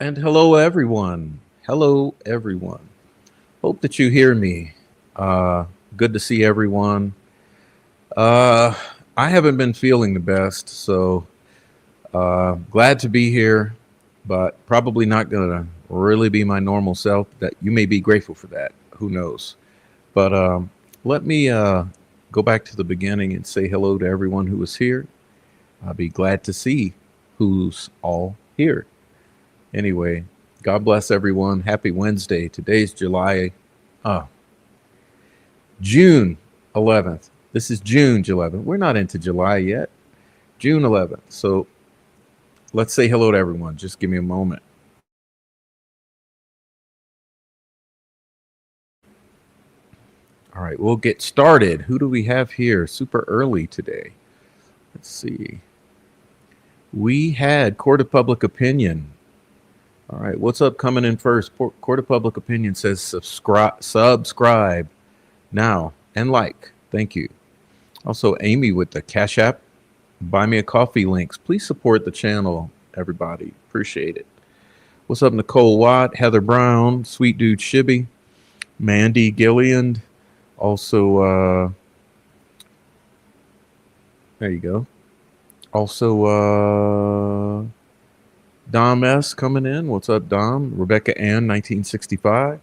And hello, everyone. Hello, everyone. Hope that you hear me. Good to see everyone. Uh, I haven't been feeling the best, so glad to be here, but probably not going to really be my normal self. That you may be grateful for that. Who knows? But let me go back to the beginning and say hello to everyone who is here. I'll be glad to see who's all here. Anyway, God bless everyone. Happy Wednesday. Today's uh, June 11th. This is June 11th. We're not into July yet. June 11th. So let's say hello to everyone. Just give me a moment. All right, we'll get started. Who do we have here? Super early today. Let's see. We had Court of Public Opinion. All right, what's up coming in first? Court of Public Opinion says subscribe now and like. Thank you. Also, Amy with the Cash App, Buy Me a Coffee links. Please support the channel, everybody. Appreciate it. What's up, Nicole Watt, Heather Brown, Sweet Dude Shibby, Mandy Gilliand. Also, there you go. Also, Dom S coming in. What's up, Dom? Rebecca Ann, 1965.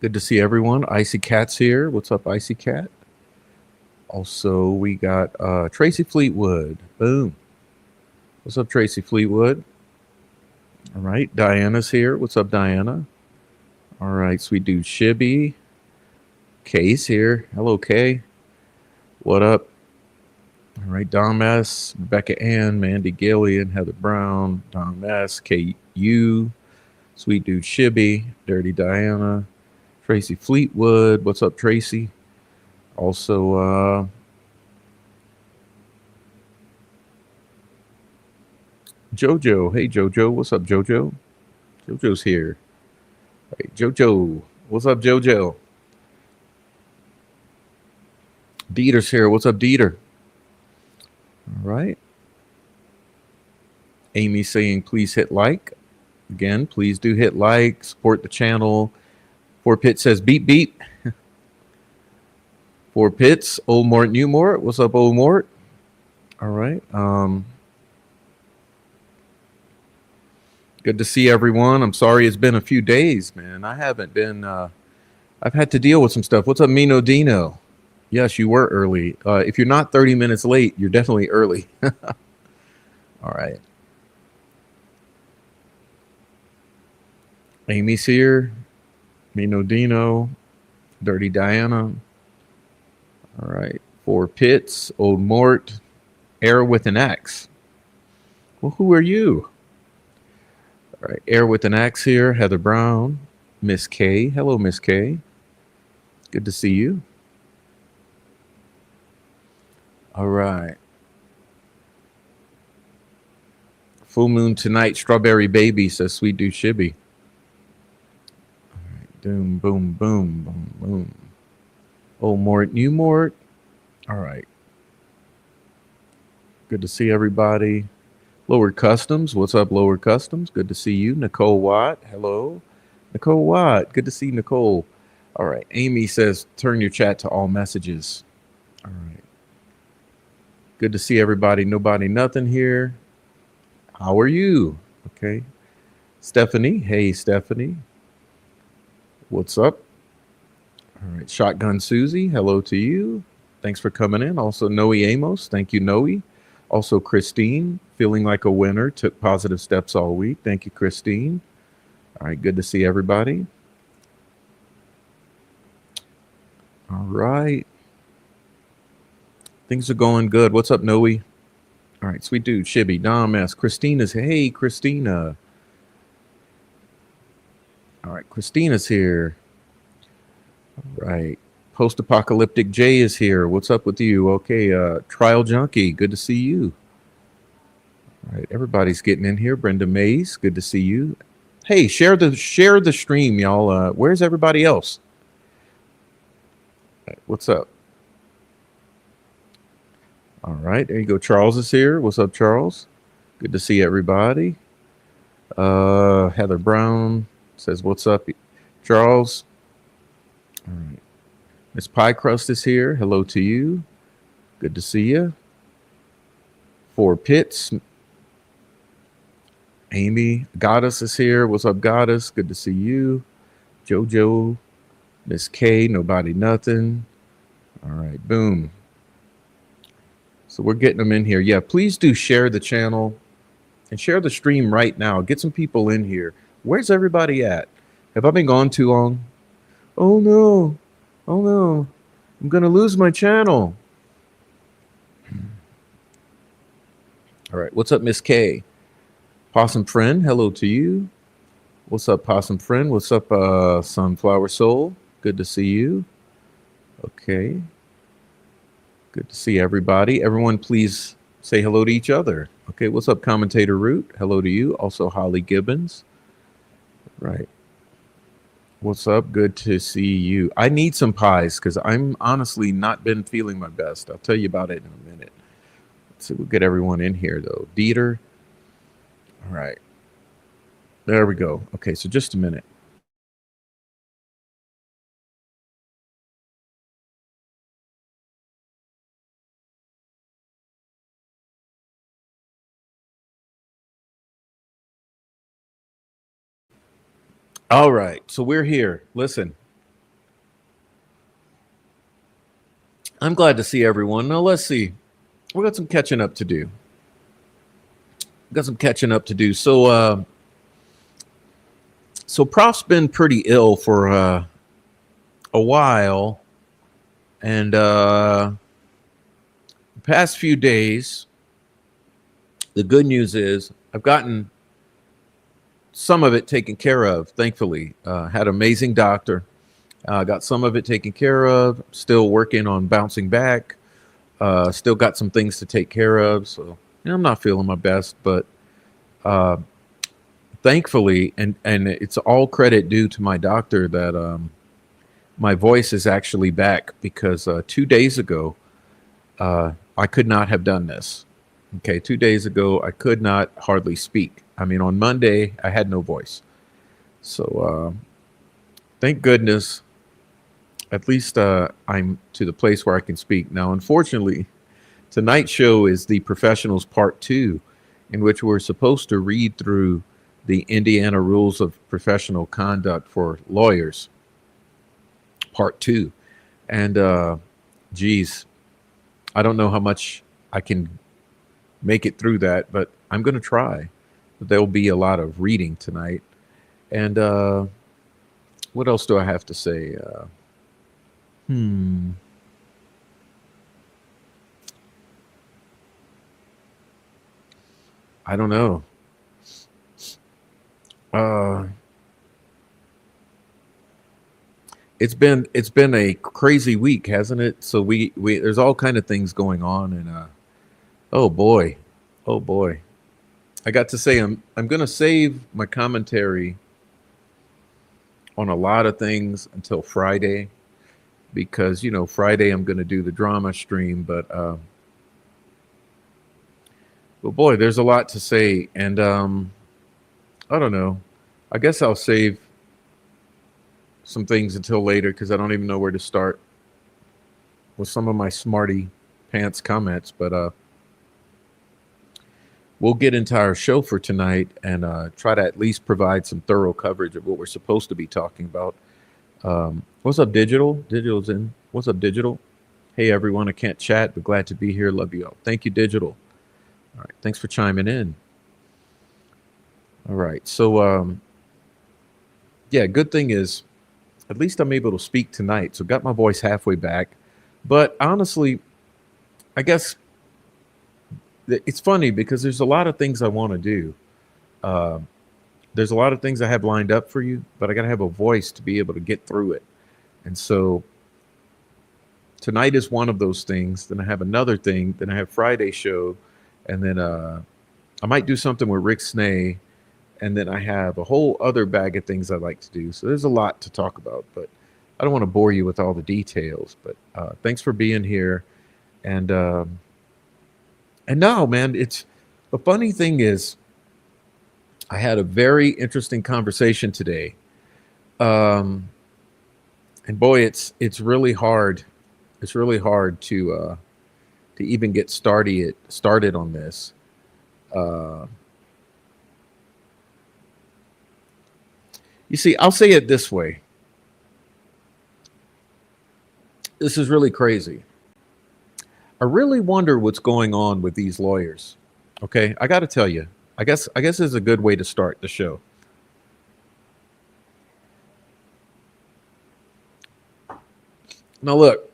Good to see everyone. Icy Cat's here. What's up, Icy Cat? Also, we got Tracy Fleetwood. Boom. What's up, Tracy Fleetwood? All right. Diana's here. What's up, Diana? All right. Sweet dude Shibby. Kay's here. Hello, Kay. What up? All right. Dom S, Rebecca Ann, Mandy Gillian, Heather Brown, Dom S, Kate U, Sweet dude Shibby, Dirty Diana, Tracy Fleetwood. What's up, Tracy? Also, Jojo. Hey, Jojo. What's up, Jojo? Jojo's here. Hey, Jojo. What's up, Jojo? Dieter's here. What's up, Dieter? All right. Amy saying, please hit like. Again, please do hit like, support the channel. Four Pit says, beep, beep. Four Pits, Old Mort, New Mort. What's up, Old Mort? All right. Good to see everyone. I'm sorry it's been a few days, man. I haven't been, I've had to deal with some stuff. What's up, Mino Dino? Yes, you were early. If you're not 30 minutes late, you're definitely early. All right. Amy's here. Mino Dino. Dirty Diana. All right. Four Pits. Old Mort. Air with an axe. Well, who are you? All right. Air with an axe here. Heather Brown. Miss K. Hello, Miss K. Good to see you. All right. Full moon tonight. Strawberry baby, says Sweet Dude Shibby. All right. Doom, boom, boom, boom, boom. Old Mort, New Mort. All right. Good to see everybody. Lower Customs. What's up, Lower Customs? Good to see you. Nicole Watt. Hello. Nicole Watt. Good to see Nicole. All right. Amy says, turn your chat to all messages. All right. Good to see everybody. Nobody, nothing here. How are you? Okay. Stephanie. Hey, Stephanie. What's up? All right. Shotgun Susie. Hello to you. Thanks for coming in. Also, Noe Amos. Thank you, Noe. Also, Christine, feeling like a winner, took positive steps all week. Thank you, Christine. All right, good to see everybody. All right. Things are going good. What's up, Noe? All right, sweet dude, Shibby, Dom S. Christina's, hey, Christina. All right, Christina's here. All right. Post-apocalyptic Jay is here. What's up with you? Okay, Trial Junkie, good to see you. All right, everybody's getting in here. Brenda Mays, good to see you. Hey, share the stream, y'all. Where's everybody else? Right, what's up? All right, there you go. Charles is here. What's up, Charles? Good to see everybody. Heather Brown says, "What's up, Charles?" All right. Miss Pie Crust is here. Hello to you. Good to see you. Four Pits. Amy Goddess is here. What's up, Goddess? Good to see you. Jojo, Miss K, nobody, nothing. All right, boom. So we're getting them in here. Yeah, please do share the channel and share the stream right now. Get some people in here. Where's everybody at? Have I been gone too long? Oh no. Oh no. I'm going to lose my channel. All right. What's up, Miss K? Possum Friend, hello to you. What's up, Possum Friend? What's up, Sunflower Soul? Good to see you. Okay. Good to see everybody. Everyone, please say hello to each other. Okay. What's up, Commentator Root? Hello to you. Also, Holly Gibbons. Right. What's up? Good to see you. I need some pies because I'm honestly not been feeling my best. I'll tell you about it in a minute. So we'll get everyone in here though. Dieter. All right. There we go. Okay, so just a minute. All right, so we're here. Listen, I'm glad to see everyone. Now let's see. We got some catching up to do. Got some catching up to do. So Prof's been pretty ill for a while, and the past few days, the good news is I've gotten some of it taken care of. Thankfully, had an amazing doctor. Got some of it taken care of. Still working on bouncing back. Still got some things to take care of. So I'm not feeling my best, but uh, thankfully, and it's all credit due to my doctor that my voice is actually back because 2 days ago I could not have done this. Okay, 2 days ago I could not hardly speak. I mean, on Monday I had no voice. So thank goodness, at least I'm to the place where I can speak now. Unfortunately, tonight's show is the Professionals Part 2, in which we're supposed to read through the Indiana Rules of Professional Conduct for Lawyers, Part 2. And geez, I don't know how much I can make it through that, but I'm going to try. There'll be a lot of reading tonight. And what else do I have to say? Hmm. I don't know. Uh, it's been a crazy week, hasn't it? So we there's all kind of things going on, and oh boy, oh boy. I got to say I'm gonna save my commentary on a lot of things until Friday because Friday I'm gonna do the drama stream, but boy, there's a lot to say, and I don't know. I guess I'll save some things until later because I don't even know where to start with some of my smarty pants comments. But we'll get into our show for tonight and try to at least provide some thorough coverage of what we're supposed to be talking about. What's up, Digital? Digital's in. What's up, Digital? Hey, everyone. I can't chat, but glad to be here. Love you all. Thank you, Digital. All right. Thanks for chiming in. All right. So, yeah, good thing is at least I'm able to speak tonight. So, got my voice halfway back. But honestly, I guess it's funny because there's a lot of things I want to do. Uh, there's a lot of things I have lined up for you, but I got to have a voice to be able to get through it. And so tonight is one of those things. Then I have another thing. Then I have Friday show, and then I might do something with Rick Snay, and then I have a whole other bag of things I like to do. So there's a lot to talk about, but I don't want to bore you with all the details. But thanks for being here, and now, man, it's the funny thing is I had a very interesting conversation today, um, and boy, it's really hard. It's really hard to even get started on this. Uh, you see, I'll say it this way. This is really crazy. I really wonder what's going on with these lawyers. Okay, I got to tell you. I guess this is a good way to start the show. Now, look,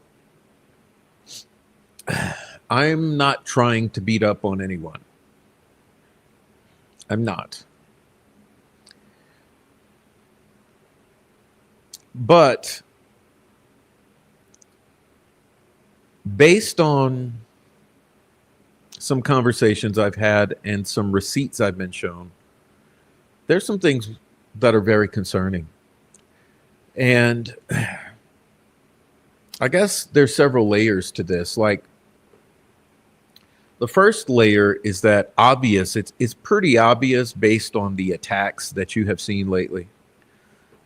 I'm not trying to beat up on anyone. I'm not. But based on some conversations I've had and some receipts I've been shown, there's some things that are very concerning. And I guess there's several layers to this. Like the first layer is that obvious, it's pretty obvious based on the attacks that you have seen lately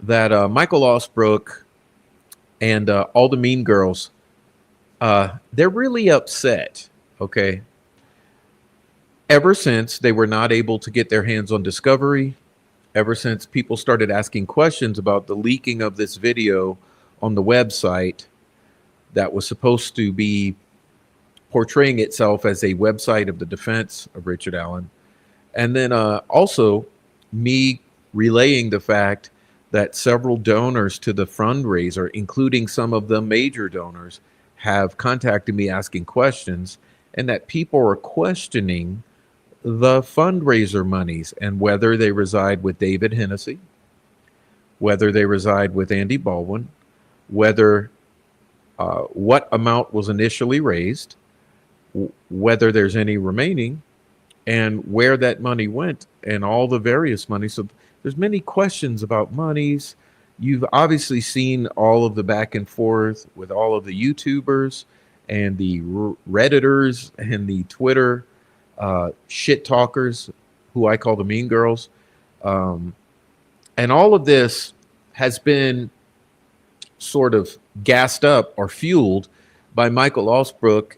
that Michael Osbrook and all the mean girls, they're really upset. Okay. Ever since they were not able to get their hands on Discovery, ever since people started asking questions about the leaking of this video on the website that was supposed to be portraying itself as a website of the defense of Richard Allen. And then also me relaying the fact that several donors to the fundraiser, including some of the major donors, have contacted me asking questions, and that people are questioning the fundraiser monies and whether they reside with David Hennessy, whether they reside with Andy Baldwin, whether what amount was initially raised, whether there's any remaining, and where that money went, and all the various money. So there's many questions about monies. You've obviously seen all of the back and forth with all of the YouTubers and the Redditors and the Twitter shit talkers, who I call the mean girls. And all of this has been sort of gassed up or fueled by Michael Osbrook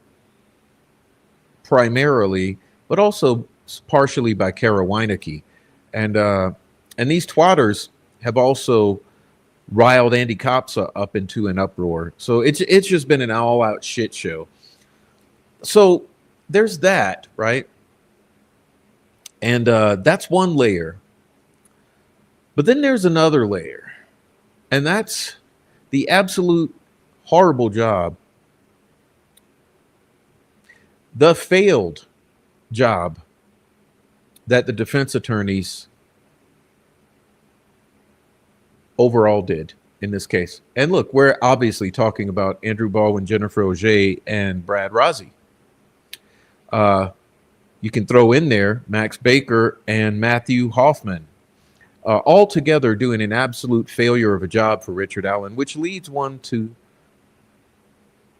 primarily, but also partially by Kara Weineke. And these twatters have also riled Andy Kopsa up into an uproar. So it's just been an all-out shit show. So there's that, right? And that's one layer. But then there's another layer, and that's the absolute horrible job, the failed job that the defense attorneys overall did in this case. And look, we're obviously talking about Andrew Baldwin, Jennifer Auger, and Brad Rozzi. You can throw in there Max Baker and Matthew Hoffman, all together doing an absolute failure of a job for Richard Allen, which leads one to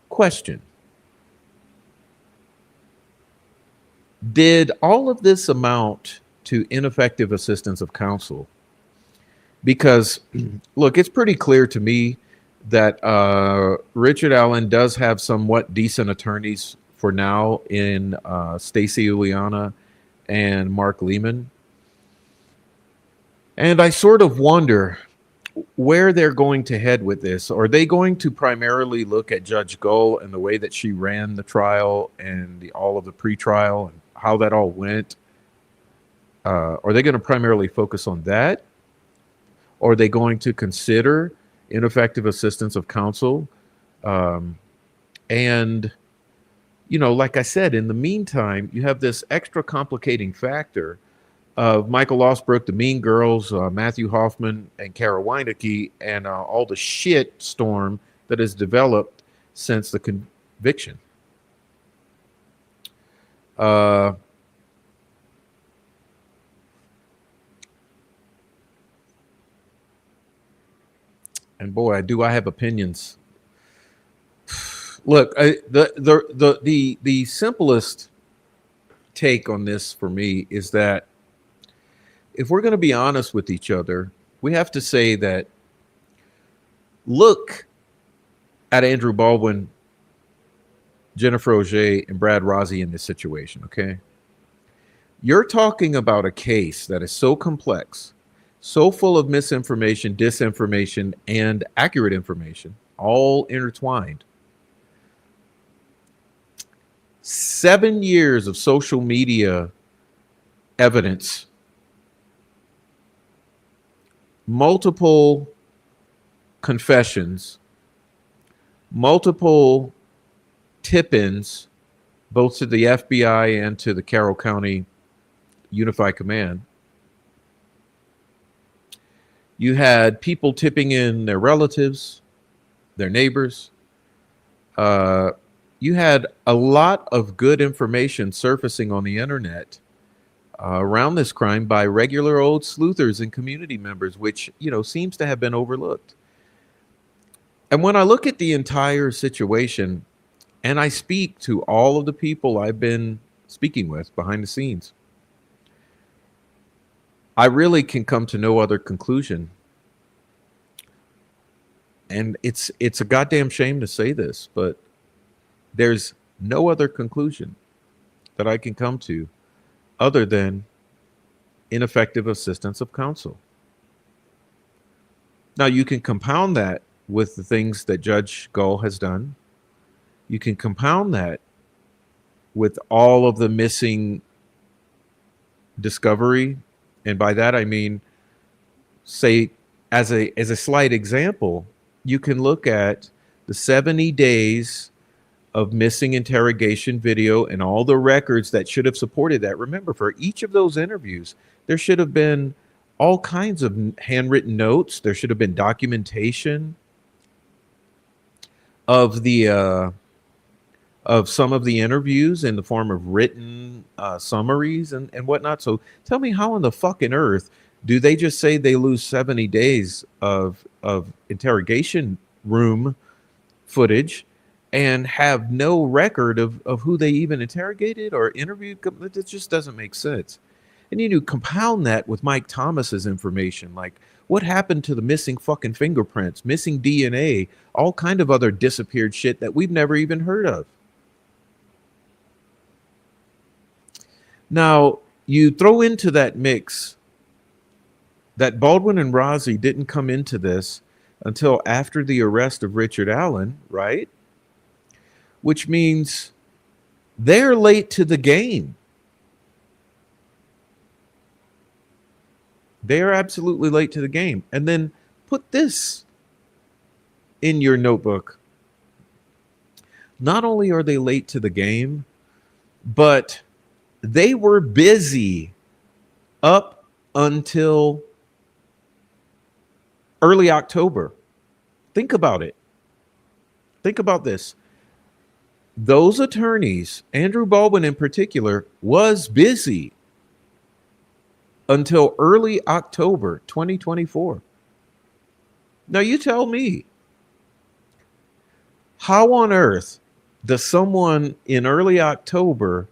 question: did all of this amount to ineffective assistance of counsel? Because, look, it's pretty clear to me that Richard Allen does have somewhat decent attorneys for now in Stacey Uliana and Mark Lehman. And I sort of wonder where they're going to head with this. Are they going to primarily look at Judge Gull and the way that she ran the trial and all of the pretrial and how that all went? Are they going to primarily focus on that? Or are they going to consider ineffective assistance of counsel? And, you know, like I said, in the meantime, you have this extra complicating factor of Michael Osbrook, the Mean Girls, Matthew Hoffman, and Kara Weineke, and all the shit storm that has developed since the conviction. And boy, do I have opinions. Look, the simplest take on this for me is that if we're going to be honest with each other, we have to say that look at Andrew Baldwin, Jennifer Auger, and Brad Rozzi in this situation, okay? You're talking about a case that is so complex, so full of misinformation, disinformation, and accurate information, all intertwined. 7 years of social media evidence, multiple confessions, multiple tip-ins, both to the FBI and to the Carroll County Unified Command. You had people tipping in their relatives, their neighbors. You had a lot of good information surfacing on the internet around this crime by regular old sleuthers and community members, which, you know, seems to have been overlooked. And when I look at the entire situation, and I speak to all of the people I've been speaking with behind the scenes, I really can come to no other conclusion. And it's a goddamn shame to say this, but there's no other conclusion that I can come to other than ineffective assistance of counsel. Now, you can compound that with the things that Judge Gull has done. You can compound that with all of the missing discovery. And by that, I mean, say, as a slight example, you can look at the 70 days of missing interrogation video and all the records that should have supported that. Remember, for each of those interviews, there should have been all kinds of handwritten notes. There should have been documentation of the of some of the interviews in the form of written summaries and whatnot. So tell me, how in the fucking earth do they just say they lose 70 days of interrogation room footage and have no record of who they even interrogated or interviewed? It just doesn't make sense. And you compound that with Mike Thomas's information, like what happened to the missing fucking fingerprints, missing DNA, all kind of other disappeared shit that we've never even heard of. Now, you throw into that mix that Baldwin and Rozzi didn't come into this until after the arrest of Richard Allen, right? Which means they're late to the game. They are absolutely late to the game. And then put this in your notebook. Not only are they late to the game, but they were busy up until early October. Think about it. Think about this. Those attorneys, Andrew Baldwin in particular, was busy until early October 2024. Now you tell me, how on earth does someone in early October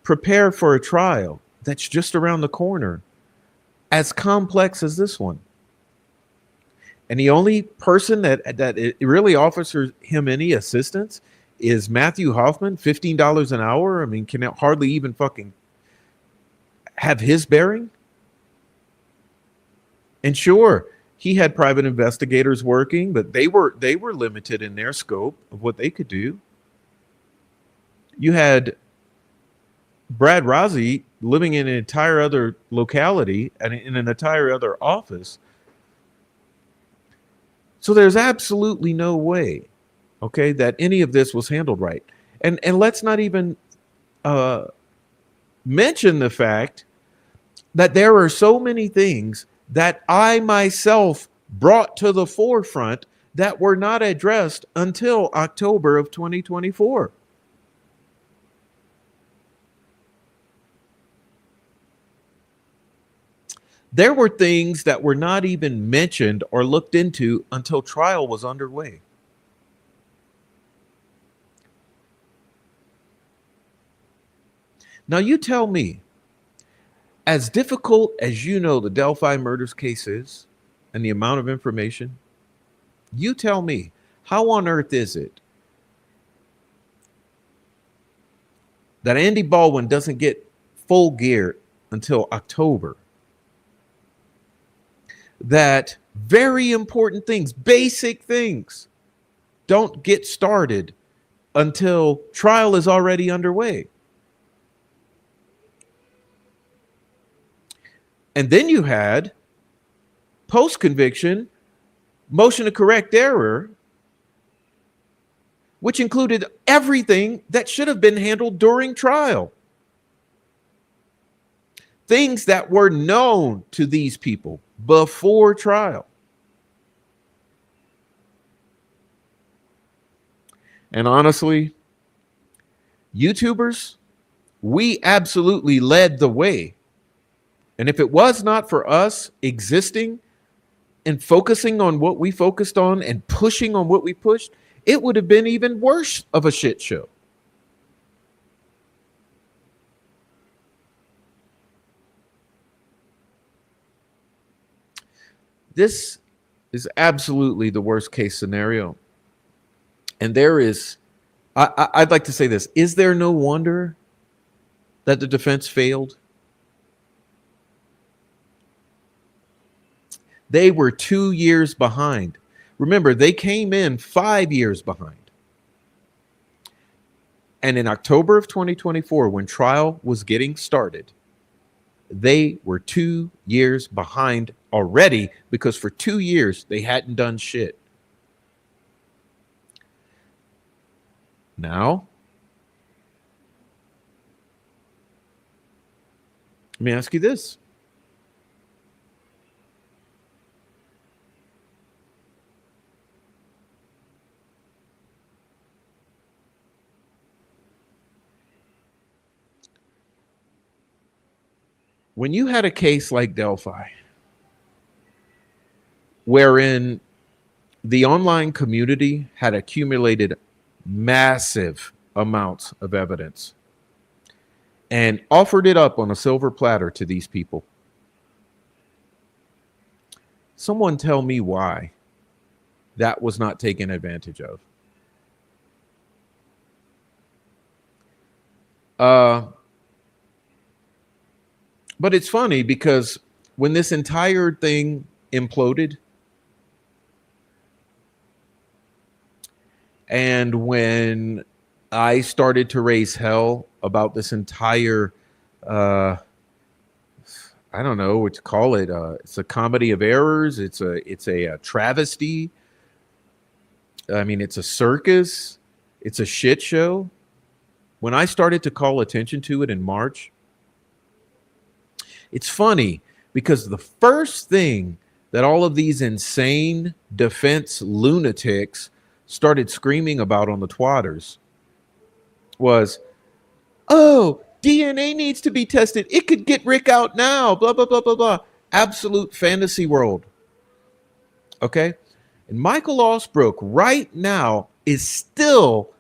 prepare for a trial that's just around the corner, as complex as this one? And the only person that it really offers him any assistance is Matthew Hoffman, $15 an hour. I mean, can it hardly even fucking have his bearing? And sure, he had private investigators working, but they were limited in their scope of what they could do. You had Brad Rozzi living in an entire other locality and in an entire other office. So there's absolutely no way, okay, that any of this was handled right. And let's not even mention the fact that there are so many things that I myself brought to the forefront that were not addressed until October of 2024. There were things that were not even mentioned or looked into until trial was underway. Now you tell me, as difficult as you know the Delphi murders case is and the amount of information, you tell me, how on earth is it that Andy Baldwin doesn't get full gear until October? That very important things, basic things, don't get started until trial is already underway. And then you had post-conviction motion to correct error, which included everything that should have been handled during trial. Things that were known to these people before trial. And honestly, YouTubers, we absolutely led the way. And if it was not for us existing and focusing on what we focused on and pushing on what we pushed, it would have been even worse of a shit show. This is absolutely the worst case scenario. And there is, I'd like to say this, is there no wonder that the defense failed? They were 2 years behind. Remember, they came in 5 years behind. And in October of 2024, when trial was getting started, they were 2 years behind already because for 2 years they hadn't done shit. Now, let me ask you this. When you had a case like Delphi, wherein the online community had accumulated massive amounts of evidence and offered it up on a silver platter to these people, someone tell me why that was not taken advantage of. But it's funny because when this entire thing imploded, and when I started to raise hell about this entire, I don't know what to call it. It's a comedy of errors. It's a travesty. I mean, it's a circus. It's a shit show. When I started to call attention to it in March, it's funny because the first thing that all of these insane defense lunatics started screaming about on the twatters was, oh, DNA needs to be tested. It could get Rick out now, blah, blah, blah, blah, blah. Absolute fantasy world. Okay? And Michael Osbrook right now is still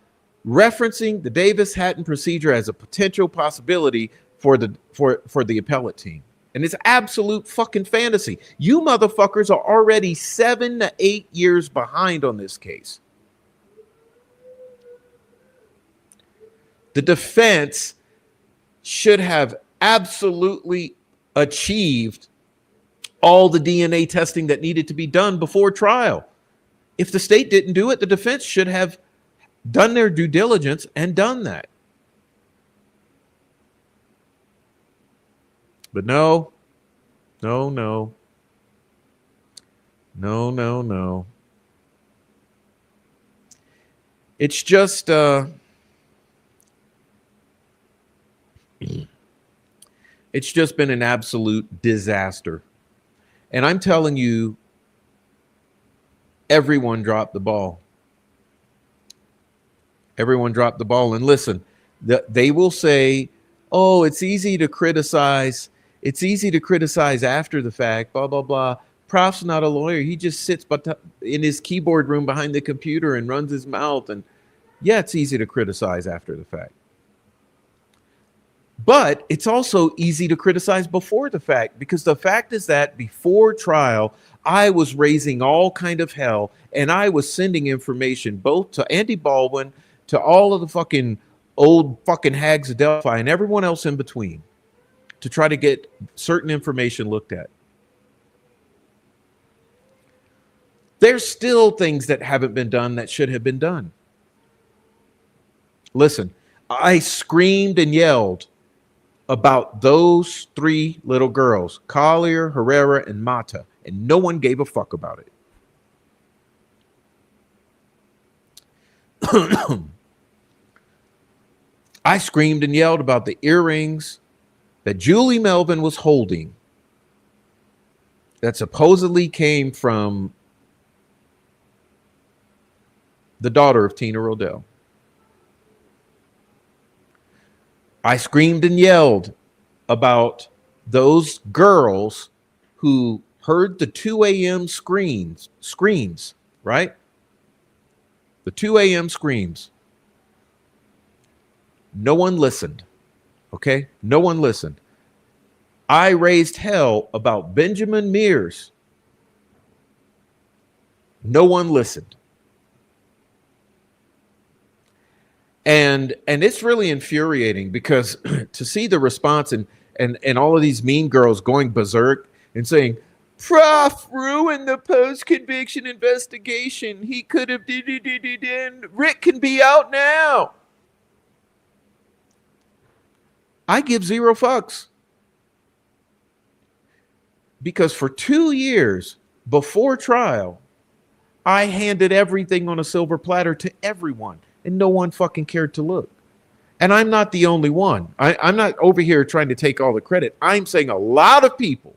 referencing the Davis-Hatton procedure as a potential possibility for the appellate team. And it's absolute fucking fantasy. You motherfuckers are already 7 to 8 years behind on this case. The defense should have absolutely achieved all the DNA testing that needed to be done before trial. If the state didn't do it, the defense should have done their due diligence and done that. But no. It's just it's just been an absolute disaster. And I'm telling you, everyone dropped the ball. Everyone dropped the ball. And listen, they will say, oh, it's easy to criticize. It's easy to criticize after the fact, blah, blah, blah. Prof's not a lawyer. He just sits in his keyboard room behind the computer and runs his mouth. And yeah, it's easy to criticize after the fact. But it's also easy to criticize before the fact, because the fact is that before trial, I was raising all kind of hell, and I was sending information both to Andy Baldwin, to all of the fucking old fucking hags of Delphi, and everyone else in between to try to get certain information looked at. There's still things that haven't been done that should have been done. Listen, I screamed and yelled about those three little girls, Collier, Herrera, and Mata, and no one gave a fuck about it. I screamed and yelled about the earrings that Julie Melvin was holding that supposedly came from the daughter of Tina Rodell. I screamed and yelled about those girls who heard the 2 a.m. screams, right? The 2 a.m. screams. No one listened, okay? No one listened. I raised hell about Benjamin Mears. No one listened. And it's really infuriating because to see the response and all of these mean girls going berserk and saying, Prof ruined the post-conviction investigation. He could have did. Rick can be out now. I give zero fucks. Because for 2 years before trial, I handed everything on a silver platter to everyone, and no one fucking cared to look. And I'm not the only one. I'm not over here trying to take all the credit. I'm saying a lot of people.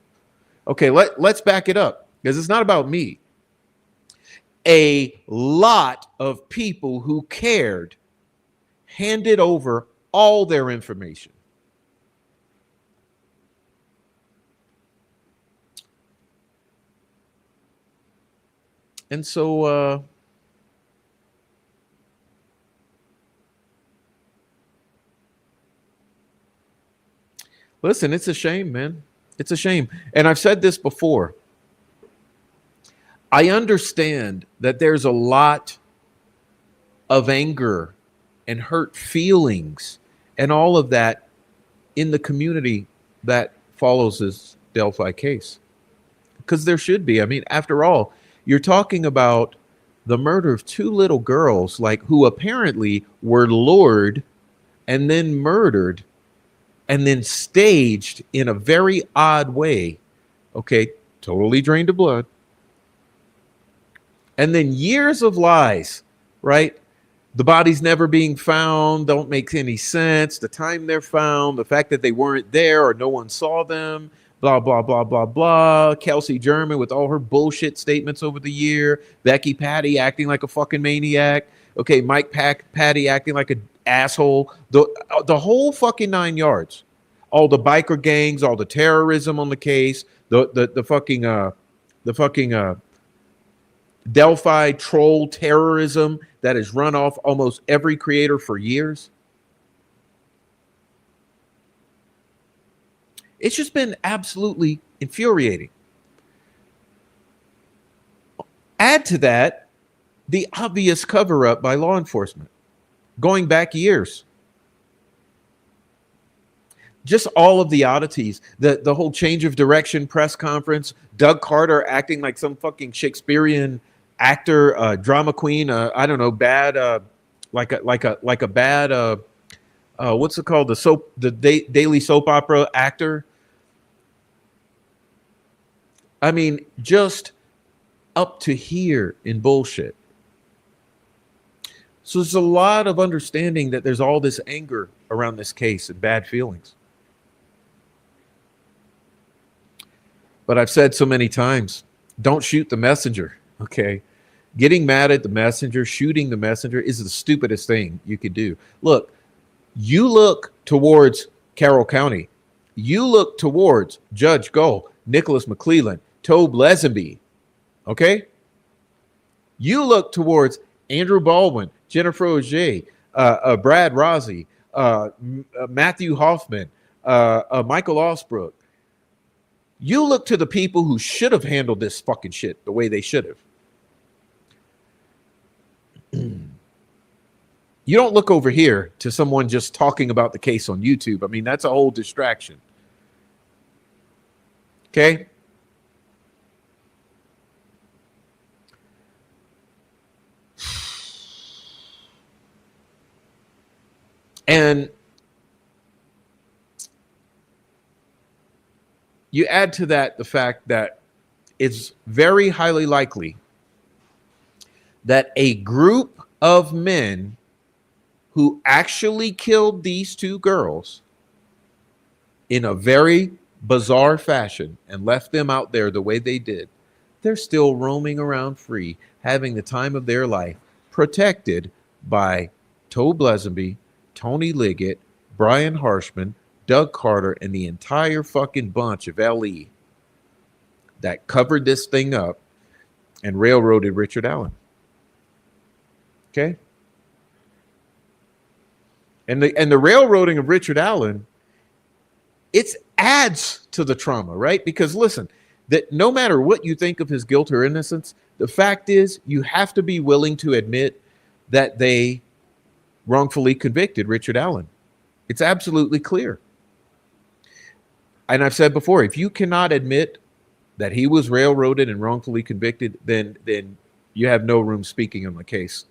Okay, let's back it up because it's not about me. A lot of people who cared handed over all their information. And so listen, it's a shame, man. It's a shame. And I've said this before. I understand that there's a lot of anger and hurt feelings and all of that in the community that follows this Delphi case. Because there should be. I mean, after all, you're talking about the murder of 2 little girls, like who apparently were lured and then murdered and then staged in a very odd way. Okay, totally drained of blood. And then years of lies, right? The bodies never being found don't make any sense. The time they're found, the fact that they weren't there or no one saw them, blah, blah, blah, blah, blah. Kelsey German with all her bullshit statements over the year. Becky Patty acting like a fucking maniac. Okay, Mike Patty acting like an asshole. The whole fucking 9 yards. All the biker gangs, all the terrorism on the case, the fucking Delphi troll terrorism that has run off almost every creator for years. It's just been absolutely infuriating. Add to that the obvious cover-up by law enforcement going back years. Just all of the oddities, the whole change of direction press conference, Doug Carter acting like some fucking Shakespearean actor, drama queen, I don't know, bad, like a bad, what's it called? The daily soap opera actor. I mean, just up to here in bullshit. So there's a lot of understanding that there's all this anger around this case and bad feelings. But I've said so many times, don't shoot the messenger, okay? Getting mad at the messenger, shooting the messenger is the stupidest thing you could do. Look, you look towards Carroll County. You look towards Judge Gull, Nicholas McClelland, Tobe Lesenby, okay? You look towards Andrew Baldwin, Jennifer Auger, Brad Rossi, Matthew Hoffman, Michael Osbrook. You look to the people who should have handled this fucking shit the way they should have. You don't look over here to someone just talking about the case on YouTube. I mean, that's a whole distraction. Okay? And you add to that the fact that it's very highly likely that a group of men who actually killed these 2 girls in a very bizarre fashion and left them out there the way they did, they're still roaming around free, having the time of their life, protected by Tobe Lesenby, Tony Liggett, Brian Harshman, Doug Carter, and the entire fucking bunch of LE that covered this thing up and railroaded Richard Allen. Okay? And the railroading of Richard Allen, it adds to the trauma, right? Because listen, that no matter what you think of his guilt or innocence, the fact is you have to be willing to admit that they wrongfully convicted Richard Allen. It's absolutely clear. And I've said before, if you cannot admit that he was railroaded and wrongfully convicted, then you have no room speaking on the case.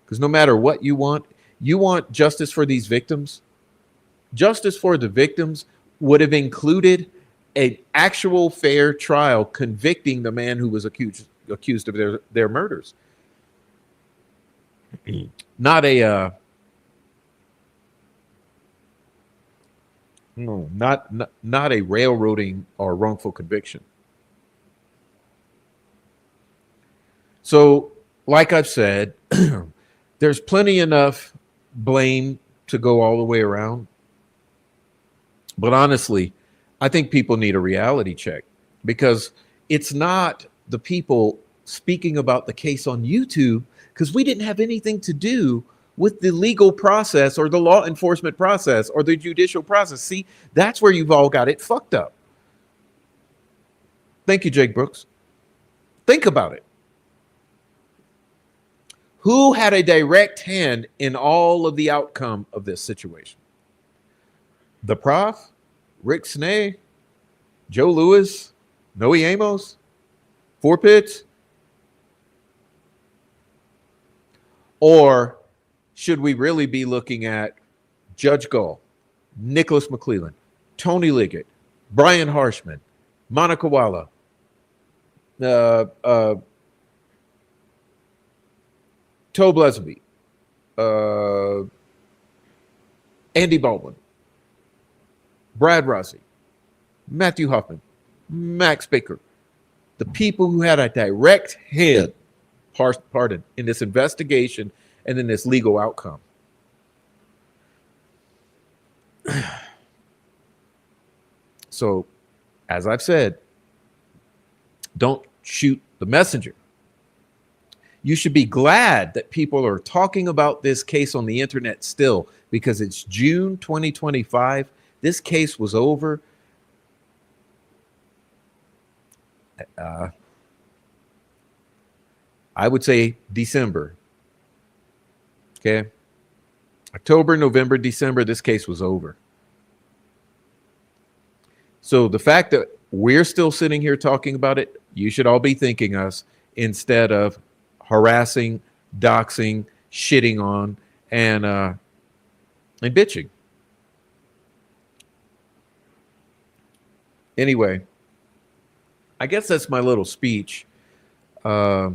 Because no matter what you want justice for these victims. Justice for the victims would have included an actual fair trial convicting the man who was accused of their murders. Not a no, not a railroading or wrongful conviction. So, like I've said, there's plenty enough blame to go all the way around. But honestly, I think people need a reality check because it's not the people speaking about the case on YouTube because we didn't have anything to do with the legal process or the law enforcement process or the judicial process. See, that's where you've all got it fucked up. Thank you, Jake Brooks. Think about it. Who had a direct hand in all of the outcome of this situation? The prof, Rick Snay, Joe Lewis, Noe Amos, Four Pits? Or should we really be looking at Judge Gull, Nicholas McClelland, Tony Liggett, Brian Harshman, Monica Walla, Tobe Leslie, Andy Baldwin, Brad Rossi, Matthew Hoffman, Max Baker, the people who had a direct hand, pardon, in this investigation and in this legal outcome. So, as I've said, don't shoot the messenger. You should be glad that people are talking about this case on the internet still because it's June 2025. This case was over. I would say December. Okay. October, November, December, this case was over. So the fact that we're still sitting here talking about it, you should all be thanking us instead of harassing, doxing, shitting on, and bitching. Anyway, I guess that's my little speech. I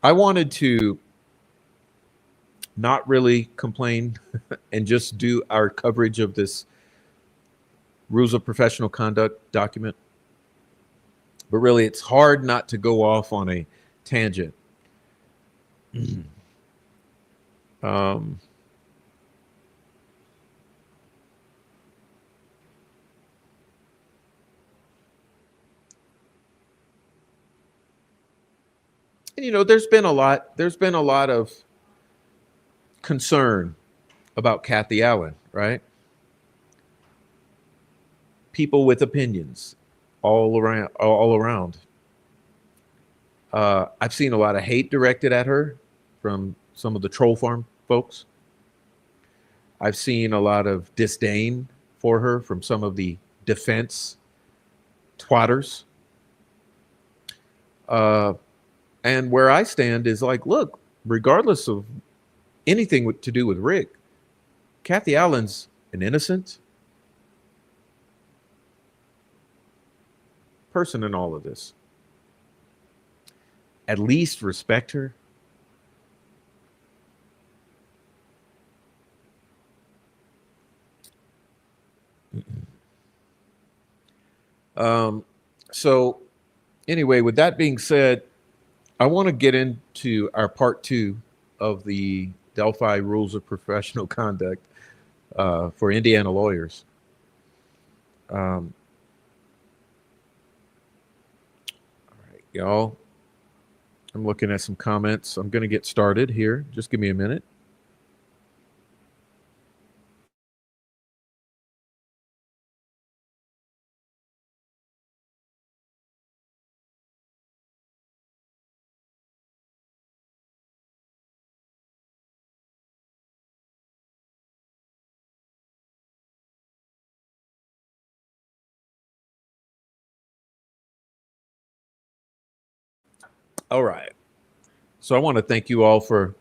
wanted to not really complain and just do our coverage of this rules of professional conduct document. But really, it's hard not to go off on a tangent. um, and you know, there's been a lot of concern about Kathy Allen, right? People with opinions all around. I've seen a lot of hate directed at her from some of the troll farm folks. I've seen a lot of disdain for her from some of the defense twatters. And where I stand is like, look, regardless of anything to do with Rick, Kathy Allen's an innocent person in all of this. At least respect her. So anyway, with that being said, I want to get into our part 2 of the Delphi Rules of Professional Conduct for Indiana lawyers. All right, y'all. I'm looking at some comments. I'm going to get started here. Just give me a minute. All right. So I want to thank you all for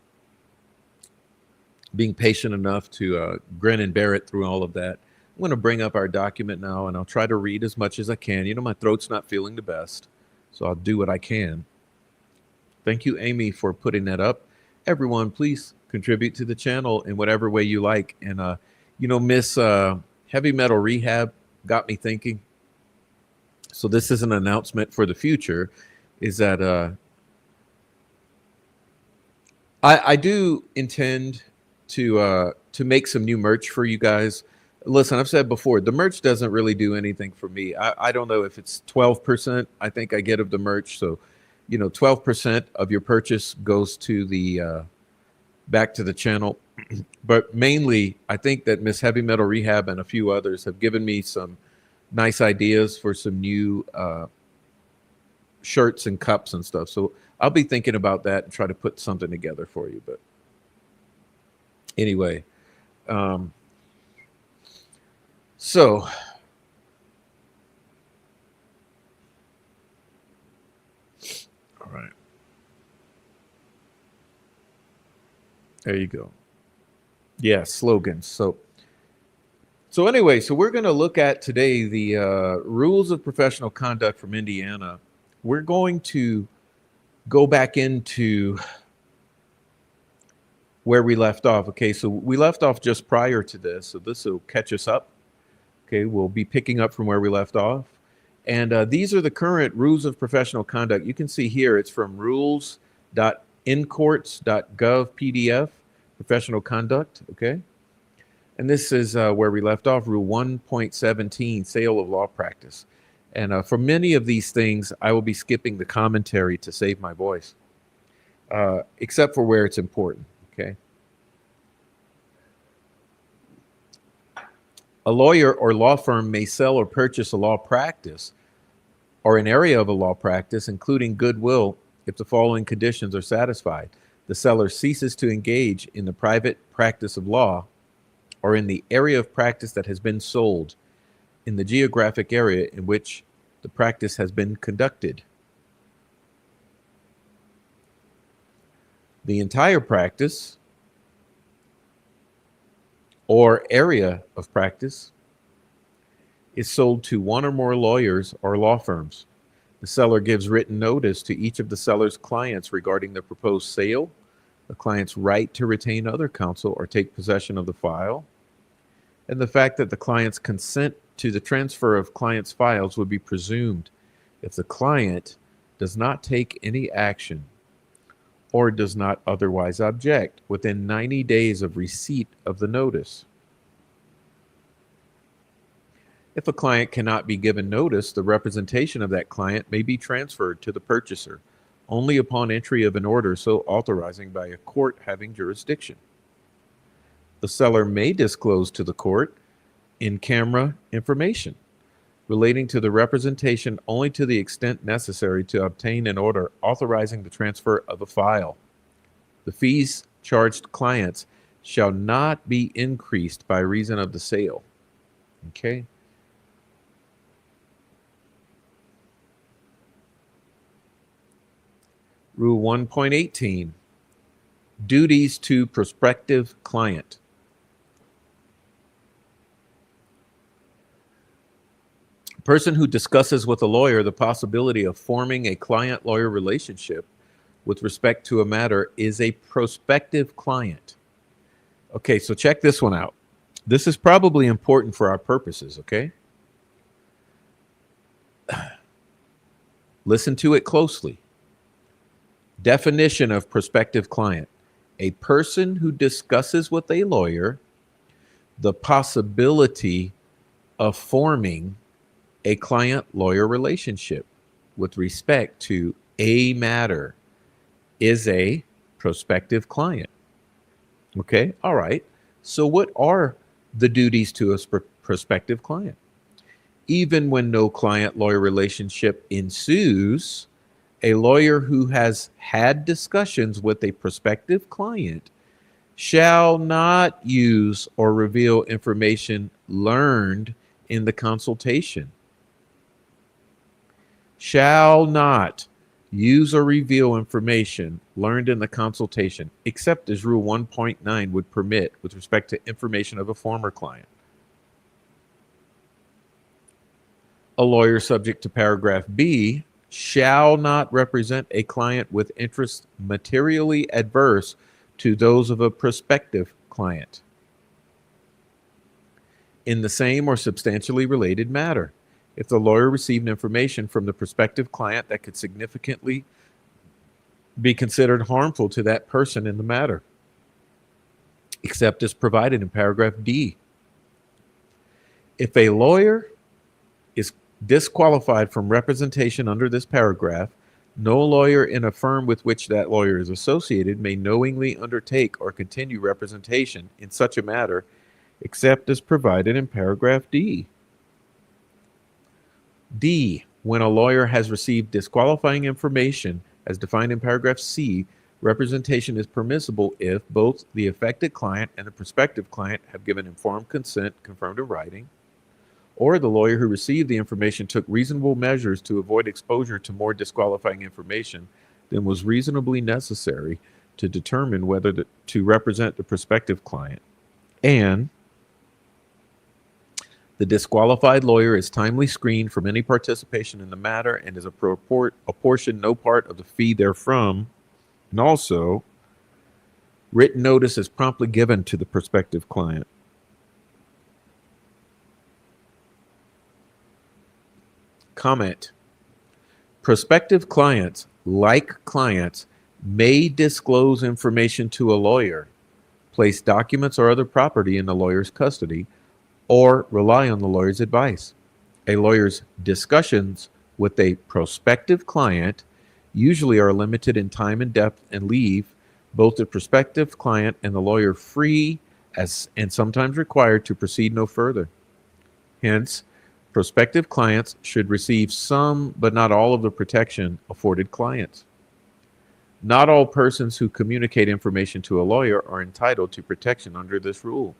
being patient enough to grin and bear it through all of that. I'm going to bring up our document now, and I'll try to read as much as I can. You know, my throat's not feeling the best, so I'll do what I can. Thank you, Amy, for putting that up. Everyone, please contribute to the channel in whatever way you like. And, Miss Heavy Metal Rehab got me thinking. So this is an announcement for the future, is that I do intend to make some new merch for you guys. Listen, I've said before, the merch doesn't really do anything for me. I don't know if it's 12%, I think I get of the merch. So, 12% of your purchase goes to the back to the channel. But mainly, I think that Miss Heavy Metal Rehab and a few others have given me some nice ideas for some new shirts and cups and stuff. So I'll be thinking about that and try to put something together for you. But anyway, so all right, there you go. Yeah, slogans. So anyway, so we're going to look at today the rules of professional conduct from Indiana. We're going to go back into where we left off. Okay, so we left off just prior to this, so this will catch us up. Okay, we'll be picking up from where we left off. And these are the current rules of professional conduct. You can see here, it's from rules.incourts.gov PDF, professional conduct, okay? And this is where we left off, Rule 1.17, sale of law practice. And for many of these things, I will be skipping the commentary to save my voice, except for where it's important, okay? A lawyer or law firm may sell or purchase a law practice or an area of a law practice, including goodwill, if the following conditions are satisfied. The seller ceases to engage in the private practice of law or in the area of practice that has been sold in the geographic area in which the practice has been conducted. The entire practice or area of practice is sold to one or more lawyers or law firms. The seller gives written notice to each of the seller's clients regarding the proposed sale, the client's right to retain other counsel or take possession of the file, and the fact that the client's consent to the transfer of client's files would be presumed if the client does not take any action or does not otherwise object within 90 days of receipt of the notice. If a client cannot be given notice, the representation of that client may be transferred to the purchaser only upon entry of an order so authorizing by a court having jurisdiction. The seller may disclose to the court in-camera information relating to the representation only to the extent necessary to obtain an order authorizing the transfer of a file. The fees charged clients shall not be increased by reason of the sale. Okay. Rule 1.18, duties to prospective client. A person who discusses with a lawyer the possibility of forming a client-lawyer relationship with respect to a matter is a prospective client. Okay, so check this one out. This is probably important for our purposes, okay? Listen to it closely. Definition of prospective client: a person who discusses with a lawyer the possibility of forming a client-lawyer relationship with respect to a matter is a prospective client. Okay, all right. So what are the duties to a prospective client? Even when no client-lawyer relationship ensues, a lawyer who has had discussions with a prospective client shall not use or reveal information learned in the consultation. Shall not use or reveal information learned in the consultation, except as Rule 1.9 would permit with respect to information of a former client. A lawyer subject to paragraph B shall not represent a client with interests materially adverse to those of a prospective client in the same or substantially related matter. If the lawyer received information from the prospective client that could significantly be considered harmful to that person in the matter, except as provided in paragraph D. If a lawyer is disqualified from representation under this paragraph, no lawyer in a firm with which that lawyer is associated may knowingly undertake or continue representation in such a matter, except as provided in paragraph D. D. When a lawyer has received disqualifying information as defined in paragraph C, representation is permissible if both the affected client and the prospective client have given informed consent confirmed in writing, or the lawyer who received the information took reasonable measures to avoid exposure to more disqualifying information than was reasonably necessary to determine whether to represent the prospective client, and the disqualified lawyer is timely screened from any participation in the matter and is apportioned no part of the fee therefrom, and also written notice is promptly given to the prospective client. Comment. Prospective clients, like clients, may disclose information to a lawyer, place documents or other property in the lawyer's custody, or rely on the lawyer's advice. A lawyer's discussions with a prospective client usually are limited in time and depth and leave both the prospective client and the lawyer free and sometimes required to proceed no further. Hence, prospective clients should receive some but not all of the protection afforded clients. Not all persons who communicate information to a lawyer are entitled to protection under this rule.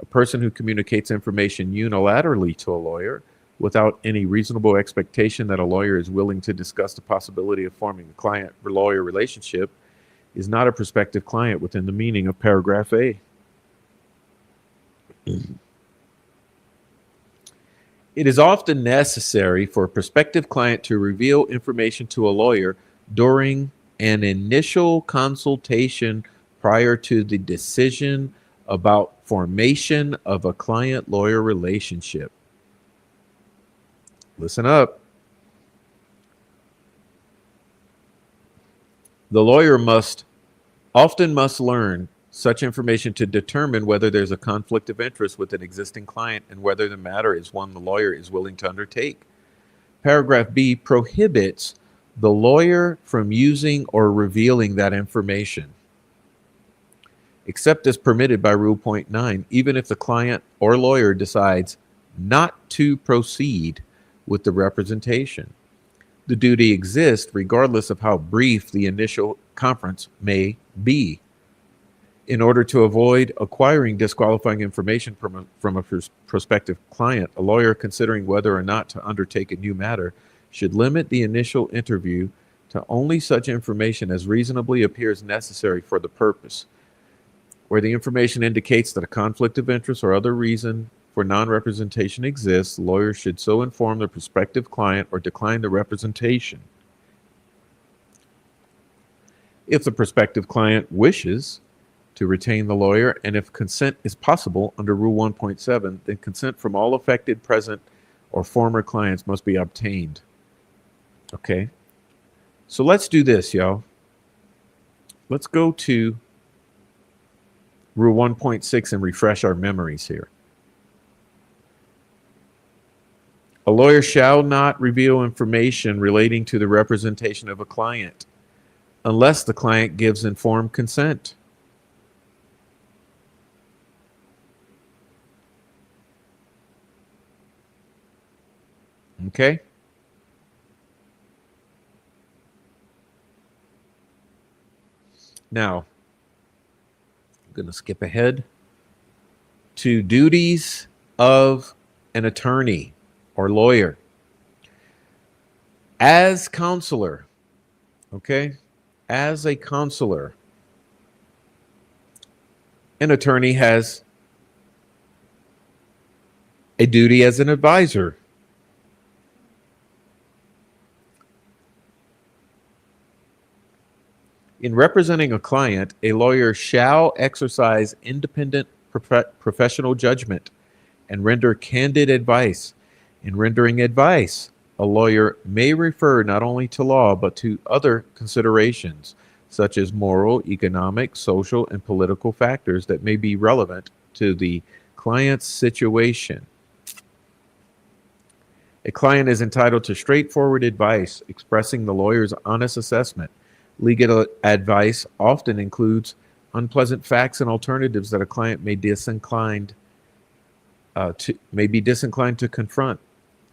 A person who communicates information unilaterally to a lawyer without any reasonable expectation that a lawyer is willing to discuss the possibility of forming a client-lawyer relationship is not a prospective client within the meaning of paragraph A. It is often necessary for a prospective client to reveal information to a lawyer during an initial consultation prior to the decision about formation of a client-lawyer relationship. Listen up. The lawyer often must learn such information to determine whether there's a conflict of interest with an existing client and whether the matter is one the lawyer is willing to undertake. Paragraph B prohibits the lawyer from using or revealing that information, except as permitted by Rule 0.9, even if the client or lawyer decides not to proceed with the representation. The duty exists regardless of how brief the initial conference may be. In order to avoid acquiring disqualifying information from a prospective client, a lawyer considering whether or not to undertake a new matter should limit the initial interview to only such information as reasonably appears necessary for the purpose. Where the information indicates that a conflict of interest or other reason for non-representation exists, lawyers should so inform the prospective client or decline the representation. If the prospective client wishes to retain the lawyer, and if consent is possible under Rule 1.7, then consent from all affected present or former clients must be obtained. Okay, so let's do this, y'all. Let's go to Rule 1.6 and refresh our memories here. A lawyer shall not reveal information relating to the representation of a client unless the client gives informed consent. Okay? Now, I'm going to skip ahead to duties of an attorney or lawyer. As counselor, okay, as a counselor, an attorney has a duty as an advisor. In representing a client, a lawyer shall exercise independent professional judgment and render candid advice. In rendering advice, a lawyer may refer not only to law but to other considerations, such as moral, economic, social, and political factors that may be relevant to the client's situation. A client is entitled to straightforward advice, expressing the lawyer's honest assessment. Legal advice often includes unpleasant facts and alternatives that a client may be disinclined to confront.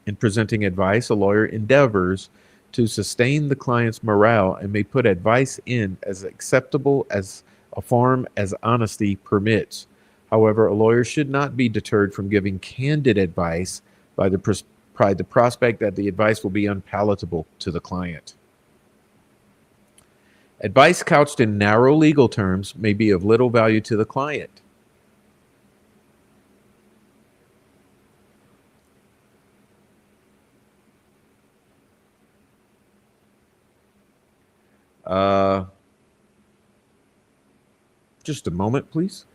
In presenting advice, a lawyer endeavors to sustain the client's morale and may put advice in as acceptable as a form as honesty permits. However, a lawyer should not be deterred from giving candid advice by the prospect that the advice will be unpalatable to the client. Advice couched in narrow legal terms may be of little value to the client. Uh, just a moment, please.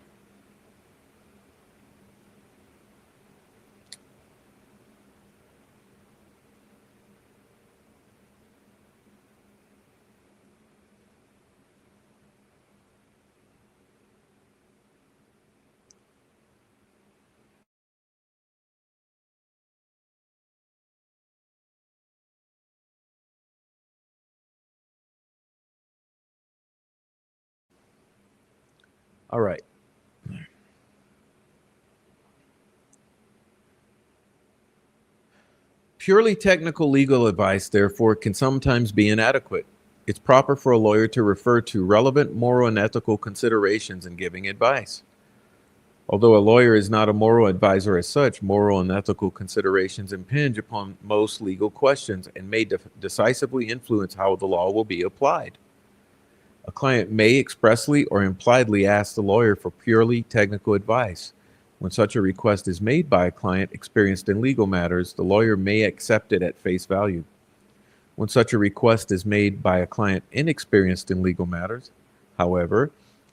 All right. Purely technical legal advice, therefore, can sometimes be inadequate. It's proper for a lawyer to refer to relevant moral and ethical considerations in giving advice. Although a lawyer is not a moral advisor as such, moral and ethical considerations impinge upon most legal questions and may decisively influence how the law will be applied. A client may expressly or impliedly ask the lawyer for purely technical advice. When such a request is made by a client experienced in legal matters, the lawyer may accept it at face value. When such a request is made by a client inexperienced in legal matters, however,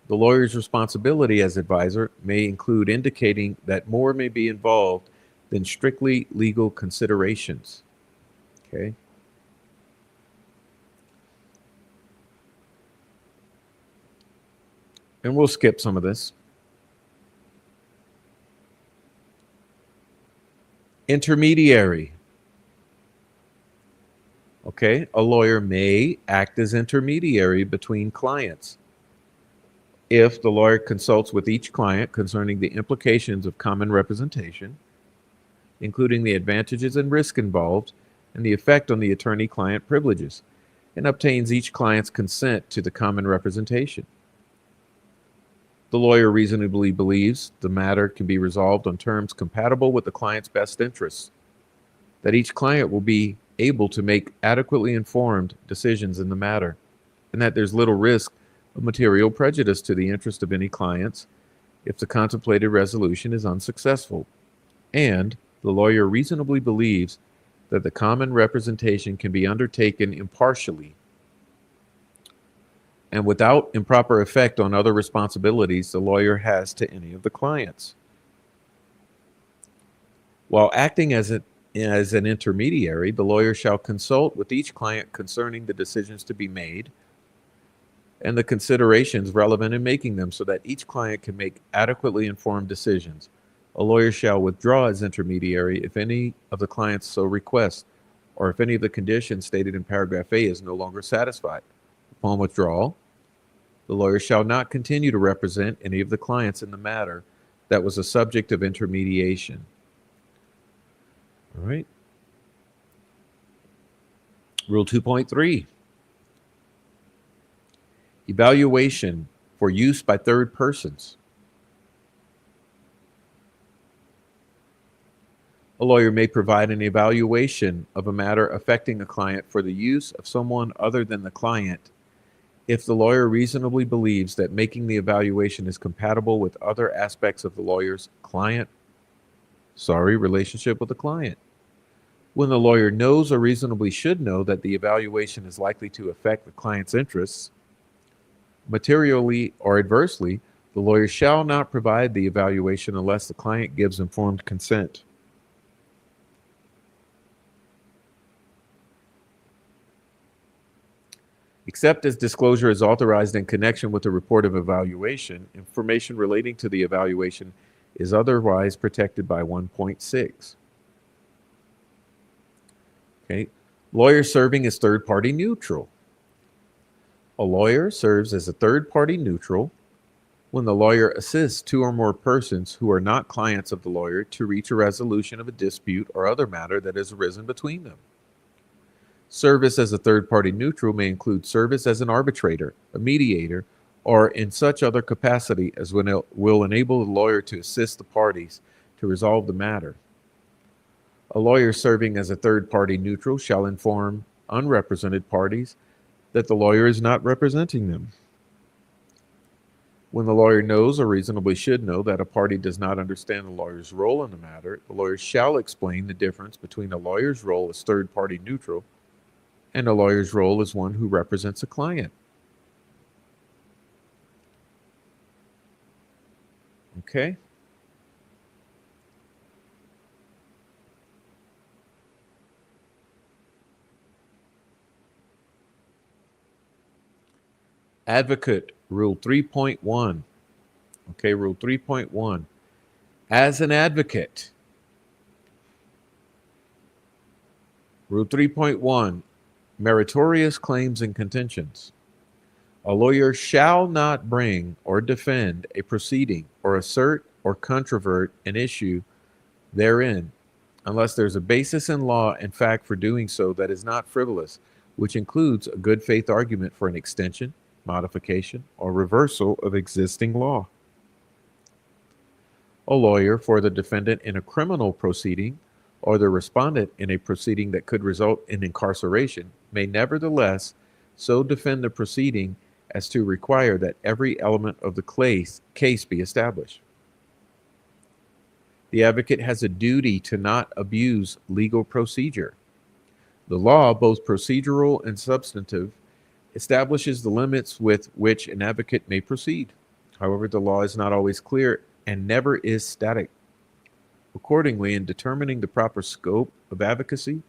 the lawyer's responsibility as advisor may include indicating that more may be involved than strictly legal considerations. Okay. And we'll skip some of this. Intermediary. Okay, a lawyer may act as intermediary between clients. If the lawyer consults with each client concerning the implications of common representation, including the advantages and risk involved, and the effect on the attorney-client privileges, and obtains each client's consent to the common representation. The lawyer reasonably believes the matter can be resolved on terms compatible with the client's best interests, that each client will be able to make adequately informed decisions in the matter, and that there's little risk of material prejudice to the interest of any clients if the contemplated resolution is unsuccessful. And the lawyer reasonably believes that the common representation can be undertaken impartially and without improper effect on other responsibilities the lawyer has to any of the clients. While acting as an intermediary, the lawyer shall consult with each client concerning the decisions to be made and the considerations relevant in making them so that each client can make adequately informed decisions. A lawyer shall withdraw as intermediary if any of the clients so request, or if any of the conditions stated in paragraph A is no longer satisfied. Upon withdrawal, the lawyer shall not continue to represent any of the clients in the matter that was a subject of intermediation. All right. Rule 2.3. Evaluation for use by third persons. A lawyer may provide an evaluation of a matter affecting a client for the use of someone other than the client if the lawyer reasonably believes that making the evaluation is compatible with other aspects of the lawyer's relationship with the client. When the lawyer knows or reasonably should know that the evaluation is likely to affect the client's interests, materially or adversely, the lawyer shall not provide the evaluation unless the client gives informed consent. Except as disclosure is authorized in connection with the report of evaluation, information relating to the evaluation is otherwise protected by 1.6. Okay. Lawyer serving as third-party neutral. A lawyer serves as a third-party neutral when the lawyer assists two or more persons who are not clients of the lawyer to reach a resolution of a dispute or other matter that has arisen between them. Service as a third-party neutral may include service as an arbitrator, a mediator, or in such other capacity as will enable the lawyer to assist the parties to resolve the matter. A lawyer serving as a third-party neutral shall inform unrepresented parties that the lawyer is not representing them. When the lawyer knows or reasonably should know that a party does not understand the lawyer's role in the matter, the lawyer shall explain the difference between a lawyer's role as third-party neutral and a lawyer's role as one who represents a client. Okay? Advocate, Rule 3.1. Okay, Rule 3.1. As an advocate, Rule 3.1, meritorious claims and contentions. A lawyer shall not bring or defend a proceeding or assert or controvert an issue therein unless there's a basis in law and fact for doing so that is not frivolous, which includes a good faith argument for an extension, modification, or reversal of existing law. A lawyer for the defendant in a criminal proceeding or the respondent in a proceeding that could result in incarceration may nevertheless so defend the proceeding as to require that every element of the case be established. The advocate has a duty to not abuse legal procedure. The law, both procedural and substantive, establishes the limits with which an advocate may proceed. However, the law is not always clear and never is static. Accordingly, in determining the proper scope of advocacy,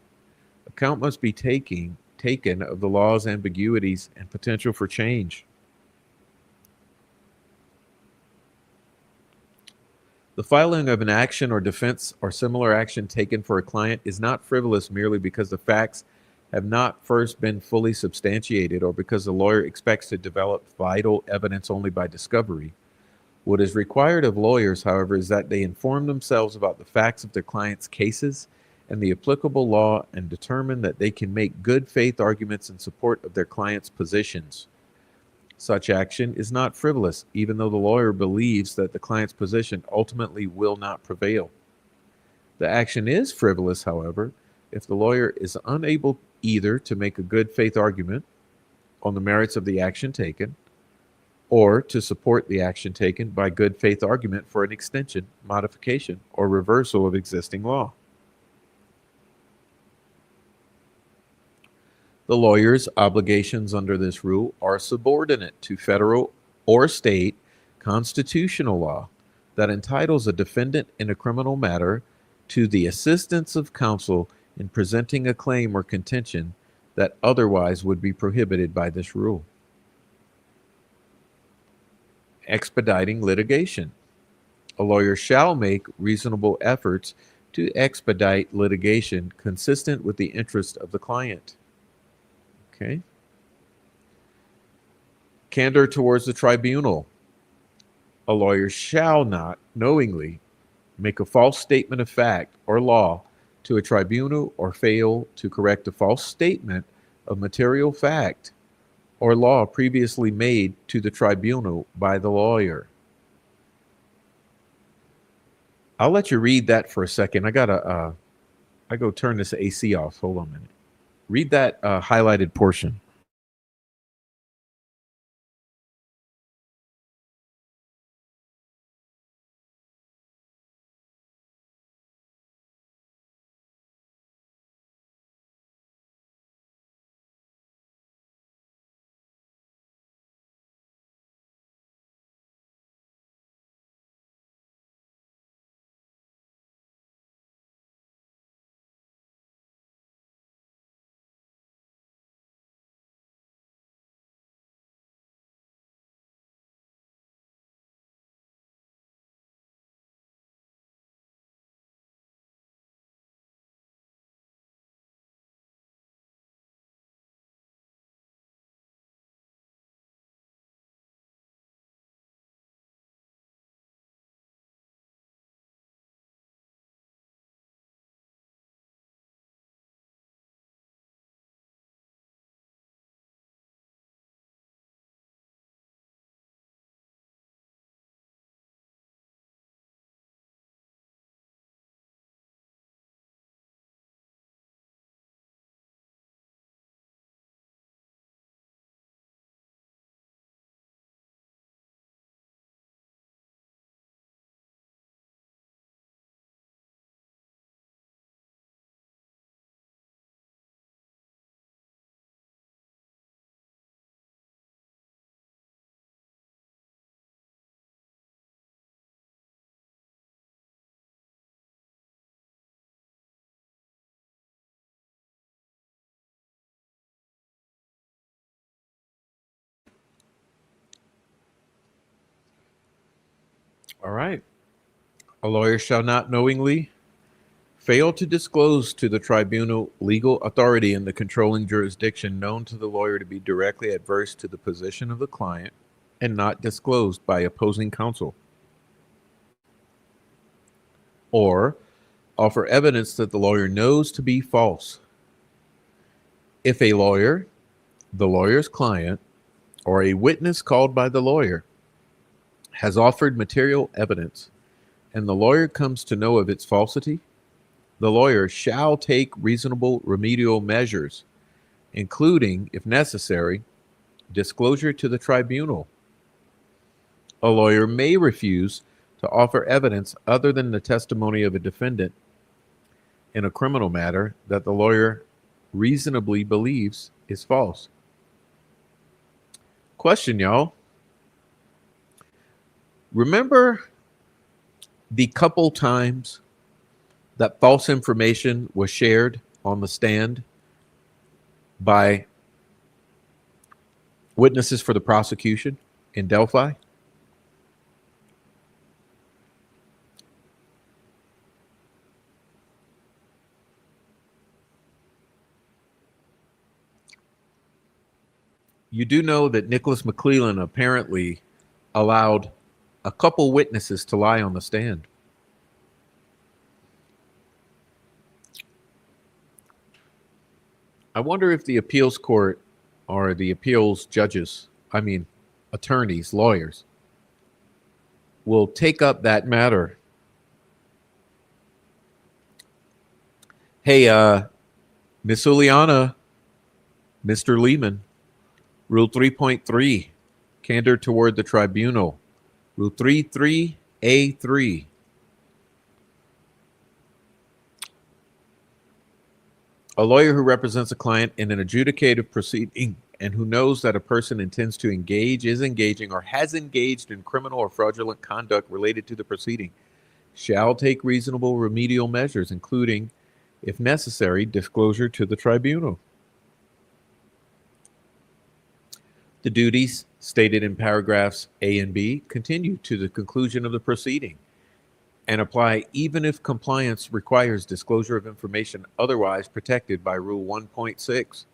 account must be taken of the law's ambiguities and potential for change. The filing of an action or defense or similar action taken for a client is not frivolous merely because the facts have not first been fully substantiated or because the lawyer expects to develop vital evidence only by discovery. What is required of lawyers, however, is that they inform themselves about the facts of their clients' cases and the applicable law and determine that they can make good faith arguments in support of their clients' positions. Such action is not frivolous, even though the lawyer believes that the client's position ultimately will not prevail. The action is frivolous, however, if the lawyer is unable either to make a good faith argument on the merits of the action taken or to support the action taken by good faith argument for an extension, modification, or reversal of existing law. The lawyer's obligations under this rule are subordinate to federal or state constitutional law that entitles a defendant in a criminal matter to the assistance of counsel in presenting a claim or contention that otherwise would be prohibited by this rule. Expediting litigation. A lawyer shall make reasonable efforts to expedite litigation consistent with the interest of the client. Okay. Candor towards the tribunal. A lawyer shall not knowingly make a false statement of fact or law to a tribunal or fail to correct a false statement of material fact or law previously made to the tribunal by the lawyer. I'll let you read that for a second. I got I go turn this AC off. Hold on a minute. Read that highlighted portion. All right. A lawyer shall not knowingly fail to disclose to the tribunal legal authority in the controlling jurisdiction known to the lawyer to be directly adverse to the position of the client and not disclosed by opposing counsel, or offer evidence that the lawyer knows to be false. If a lawyer, the lawyer's client, or a witness called by the lawyer has offered material evidence and the lawyer comes to know of its falsity, the lawyer shall take reasonable remedial measures, including, if necessary, disclosure to the tribunal. A lawyer may refuse to offer evidence other than the testimony of a defendant in a criminal matter that the lawyer reasonably believes is false. Question, y'all. Remember the couple times that false information was shared on the stand by witnesses for the prosecution in Delphi? You do know that Nicholas McClellan apparently allowed a couple witnesses to lie on the stand. I wonder if the appeals court or the appeals judges, I mean, attorneys, lawyers, will take up that matter. Hey, Miss Uliana, Mr. Lehman, Rule 3.3, candor toward the tribunal. Rule 33A3. A lawyer who represents a client in an adjudicative proceeding and who knows that a person intends to engage, is engaging, or has engaged in criminal or fraudulent conduct related to the proceeding shall take reasonable remedial measures, including, if necessary, disclosure to the tribunal. The duties stated in paragraphs A and B continue to the conclusion of the proceeding and apply even if compliance requires disclosure of information otherwise protected by Rule 1.6.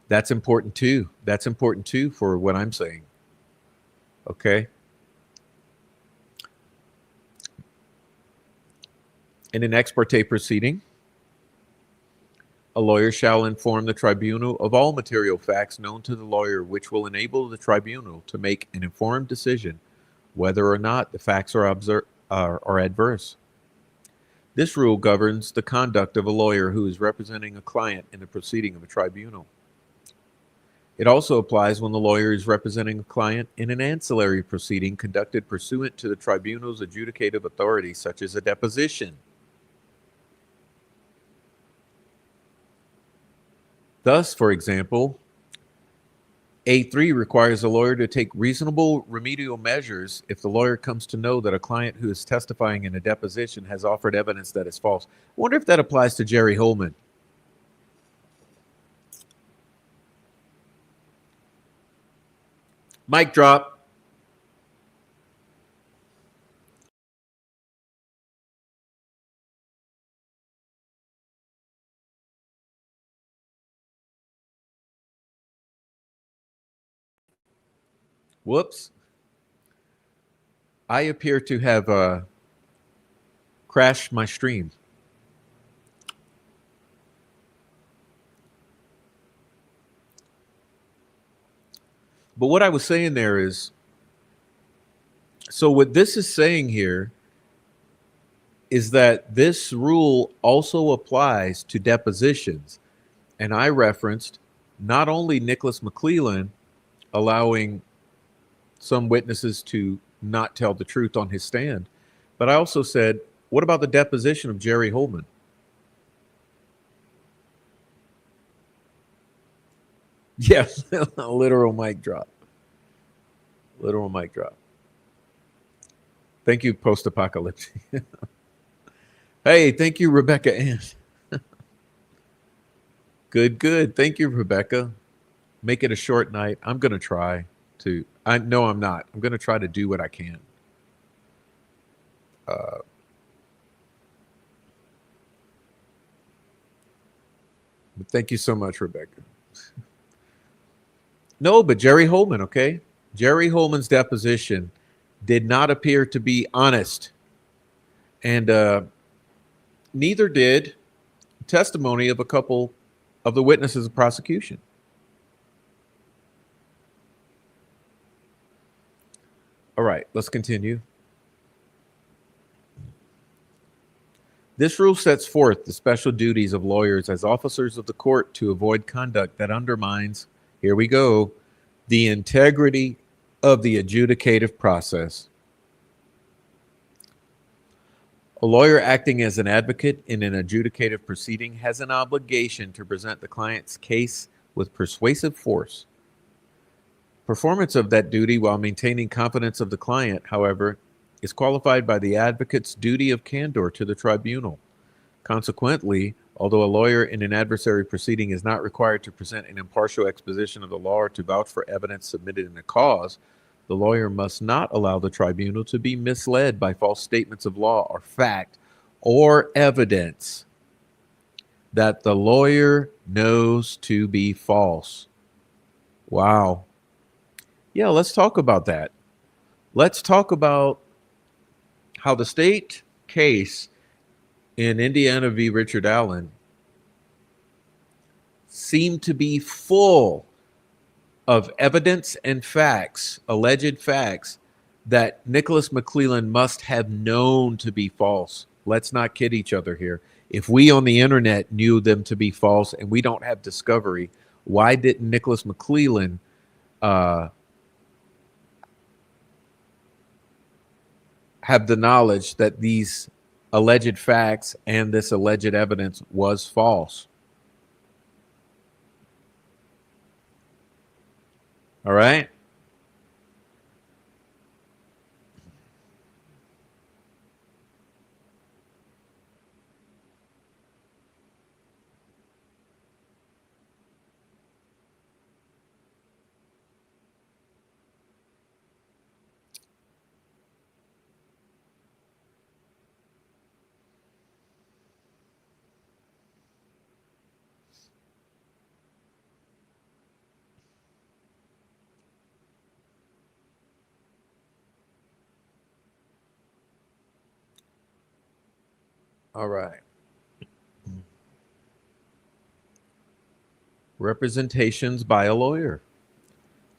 That's important too. That's important too for what I'm saying. Okay. In an ex parte proceeding, a lawyer shall inform the tribunal of all material facts known to the lawyer which will enable the tribunal to make an informed decision whether or not the facts are adverse. This rule governs the conduct of a lawyer who is representing a client in the proceeding of a tribunal. It also applies when the lawyer is representing a client in an ancillary proceeding conducted pursuant to the tribunal's adjudicative authority, such as a deposition. Thus, for example, A3 requires a lawyer to take reasonable remedial measures if the lawyer comes to know that a client who is testifying in a deposition has offered evidence that is false. I wonder if that applies to Jerry Holman. Mic drop. Whoops. I appear to have crashed my stream. But what I was saying there is, so what this is saying here is that this rule also applies to depositions. And I referenced not only Nicholas McClellan allowing some witnesses to not tell the truth on his stand, but I also said, what about the deposition of Jerry Holman? Yes, literal mic drop. Literal mic drop. Thank you, post-apocalyptic. Hey, thank you, Rebecca Ann. Good, good. Thank you, Rebecca. Make it a short night. I'm going to try to. I know I'm not. I'm going to try to do what I can. But thank you so much, Rebecca. No, but Jerry Holman, okay? Jerry Holman's deposition did not appear to be honest. And neither did testimony of a couple of the witnesses of prosecution. All right, let's continue. This rule sets forth the special duties of lawyers as officers of the court to avoid conduct that undermines, here we go, the integrity of the adjudicative process. A lawyer acting as an advocate in an adjudicative proceeding has an obligation to present the client's case with persuasive force. Performance of that duty while maintaining confidence of the client, however, is qualified by the advocate's duty of candor to the tribunal. Consequently, although a lawyer in an adversary proceeding is not required to present an impartial exposition of the law or to vouch for evidence submitted in a cause, the lawyer must not allow the tribunal to be misled by false statements of law or fact or evidence that the lawyer knows to be false. Wow. Yeah, let's talk about that. Let's talk about how the state case in Indiana v. Richard Allen seemed to be full of evidence and facts, alleged facts, that Nicholas McClellan must have known to be false. Let's not kid each other here. If we on the internet knew them to be false and we don't have discovery, why didn't Nicholas McClellan have the knowledge that these alleged facts and this alleged evidence was false? All right. All right. Representations by a lawyer.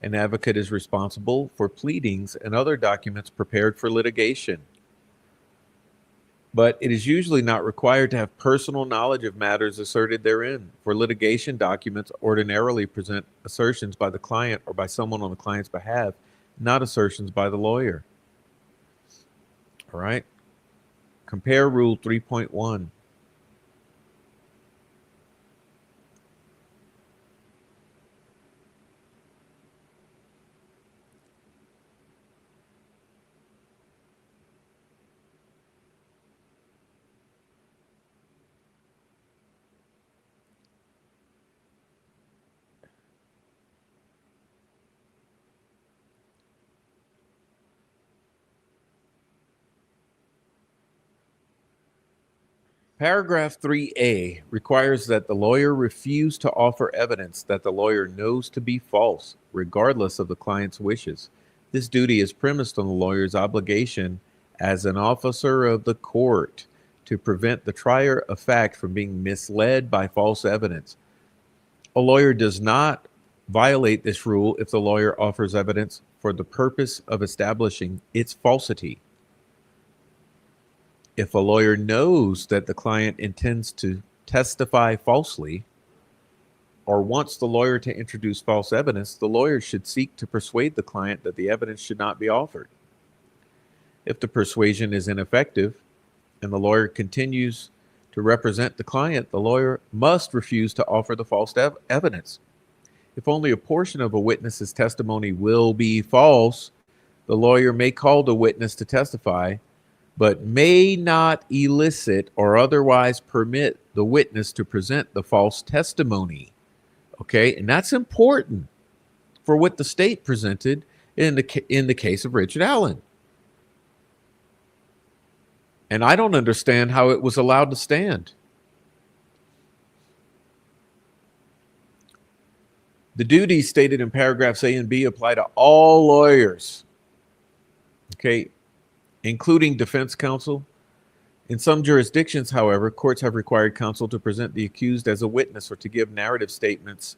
An advocate is responsible for pleadings and other documents prepared for litigation. but it is usually not required to have personal knowledge of matters asserted therein. For litigation, documents ordinarily present assertions by the client or by someone on the client's behalf, not assertions by the lawyer. All right. Compare Rule 3.1. Paragraph 3A requires that the lawyer refuse to offer evidence that the lawyer knows to be false, regardless of the client's wishes. This duty is premised on the lawyer's obligation as an officer of the court to prevent the trier of fact from being misled by false evidence. A lawyer does not violate this rule if the lawyer offers evidence for the purpose of establishing its falsity. If a lawyer knows that the client intends to testify falsely or wants the lawyer to introduce false evidence, the lawyer should seek to persuade the client that the evidence should not be offered. If the persuasion is ineffective and the lawyer continues to represent the client, the lawyer must refuse to offer the false evidence. If only a portion of a witness's testimony will be false, the lawyer may call the witness to testify, but may not elicit or otherwise permit the witness to present the false testimony. Okay, and that's important for what the state presented in the case of Richard Allen. And I don't understand how it was allowed to stand. The duties stated in paragraphs A and B apply to all lawyers, okay, including defense counsel. In some jurisdictions, however, courts have required counsel to present the accused as a witness or to give narrative statements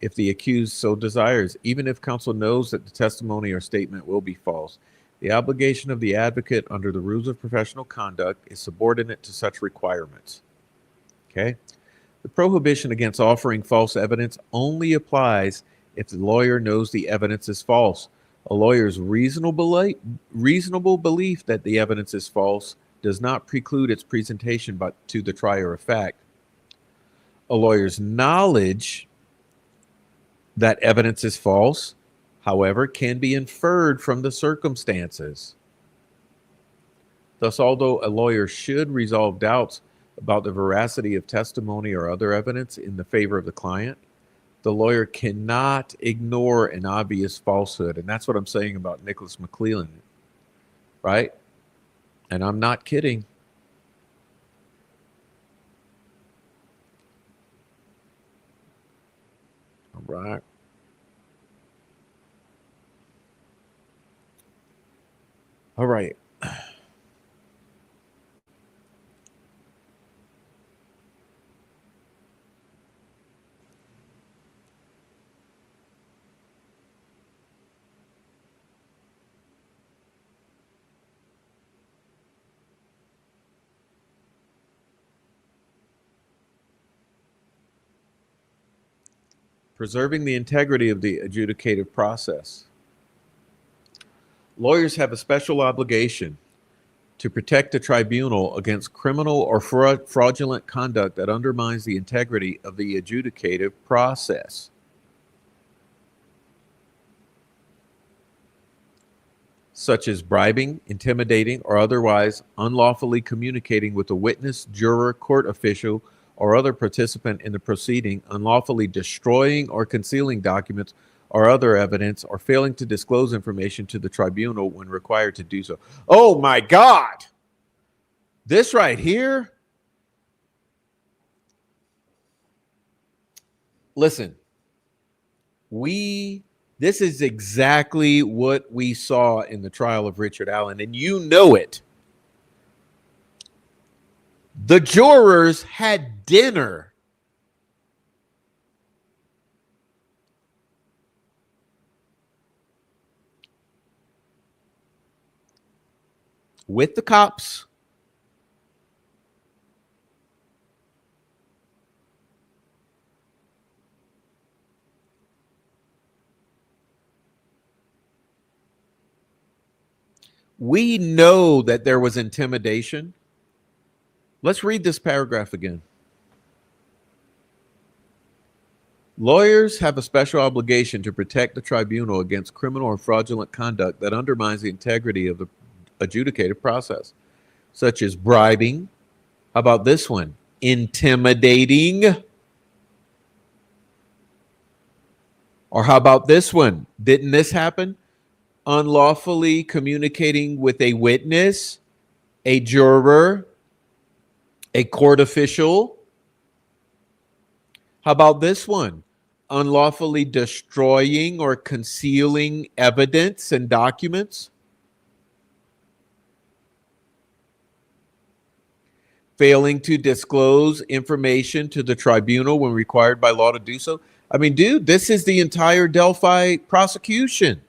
if the accused so desires, even if counsel knows that the testimony or statement will be false. The obligation of the advocate under the rules of professional conduct is subordinate to such requirements. Okay? The prohibition against offering false evidence only applies if the lawyer knows the evidence is false. A lawyer's reasonable belief that the evidence is false does not preclude its presentation to the trier of fact. A lawyer's knowledge that evidence is false, however, can be inferred from the circumstances. Thus, although a lawyer should resolve doubts about the veracity of testimony or other evidence in the favor of the client, the lawyer cannot ignore an obvious falsehood. And that's what I'm saying about Nicholas McClellan, right? And I'm not kidding. All right. All right. Preserving the integrity of the adjudicative process. Lawyers have a special obligation to protect the tribunal against criminal or fraudulent conduct that undermines the integrity of the adjudicative process. Such as bribing, intimidating, or otherwise unlawfully communicating with a witness, juror, court official, or other participant in the proceeding, unlawfully destroying or concealing documents or other evidence, or failing to disclose information to the tribunal when required to do so. Oh my God! This right here. Listen, this is exactly what we saw in the trial of Richard Allen, and you know it. The jurors had dinner with the cops We know that there was intimidation. Let's read this paragraph again. Lawyers have a special obligation to protect the tribunal against criminal or fraudulent conduct that undermines the integrity of the adjudicative process, such as bribing. How about this one? Intimidating. Or how about this one? Didn't this happen? Unlawfully communicating with a witness, a juror, a court official. How about this one? Unlawfully destroying or concealing evidence and documents. Failing to disclose information to the tribunal when required by law to do so. I mean, dude, this is the entire Delphi prosecution.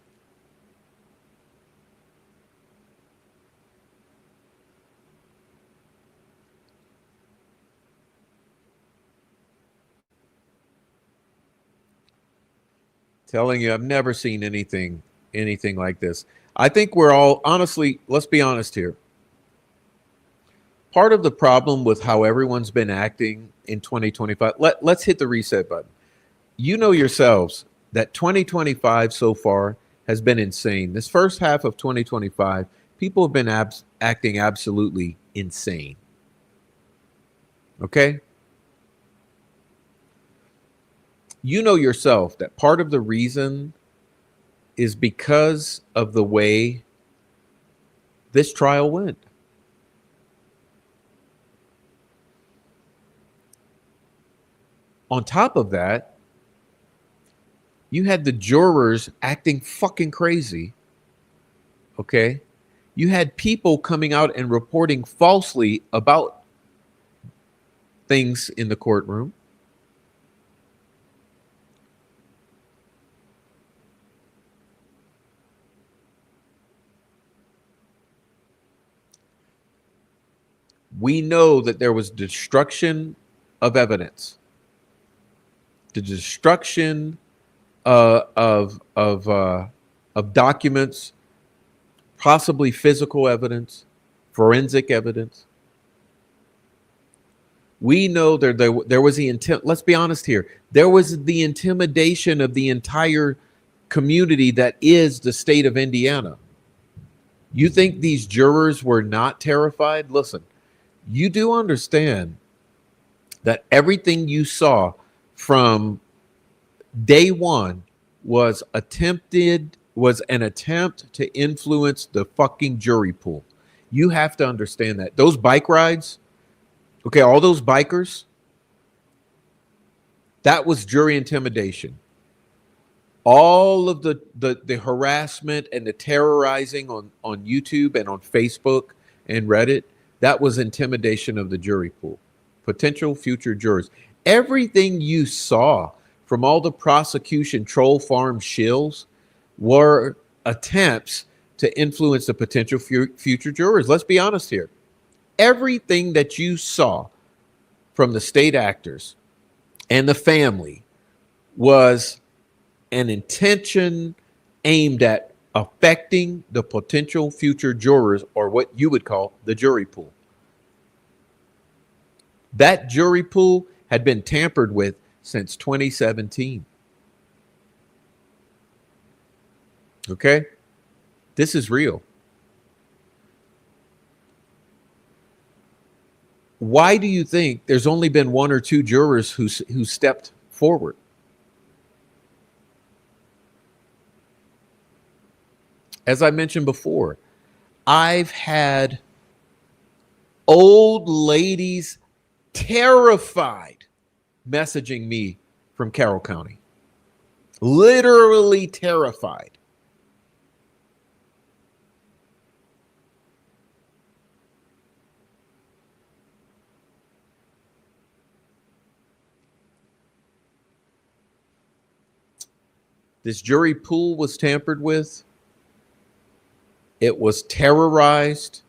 Telling you, I've never seen anything like this. I think we're all, honestly, let's be honest here. Part of the problem with how everyone's been acting in 2025, let's hit the reset button. You know yourselves that 2025 so far has been insane. This first half of 2025, people have been acting absolutely insane. Okay? You know yourself that part of the reason is because of the way this trial went. On top of that, you had the jurors acting fucking crazy. Okay? You had people coming out and reporting falsely about things in the courtroom. We know that there was destruction of evidence, the destruction of documents, possibly physical evidence, forensic evidence. We know there was the intent. Let's be honest here. There was the intimidation of the entire community that is the state of Indiana. You think these jurors were not terrified? Listen, you do understand that everything you saw from day one was an attempt to influence the fucking jury pool. You have to understand that. Those bike rides, okay, all those bikers, that was jury intimidation. All of the harassment and the terrorizing on YouTube and on Facebook and Reddit, that was intimidation of the jury pool, potential future jurors. Everything you saw from all the prosecution troll farm shills were attempts to influence the potential future jurors. Let's be honest here. Everything that you saw from the state actors and the family was an intention aimed at affecting the potential future jurors, or what you would call the jury pool. That jury pool had been tampered with since 2017. Okay? This is real. Why do you think there's only been one or two jurors who stepped forward? As I mentioned before, I've had old ladies terrified messaging me from Carroll County. Literally terrified. This jury pool was tampered with. It was terrorized.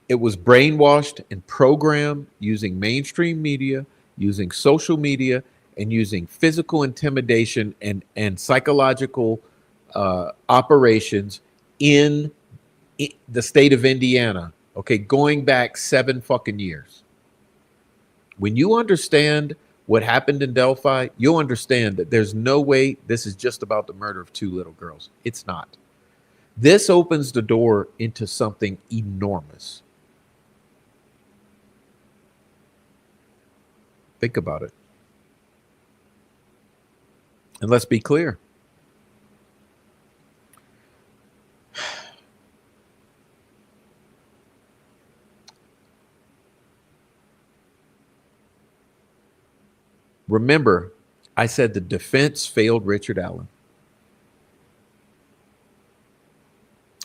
It was brainwashed and programmed using mainstream media, using social media, and using physical intimidation and psychological operations in the state of Indiana, okay, going back 7 fucking years. When you understand what happened in Delphi, you'll understand that there's no way this is just about the murder of 2 little girls. It's not. This opens the door into something enormous. Think about it. And let's be clear. Remember, I said the defense failed Richard Allen.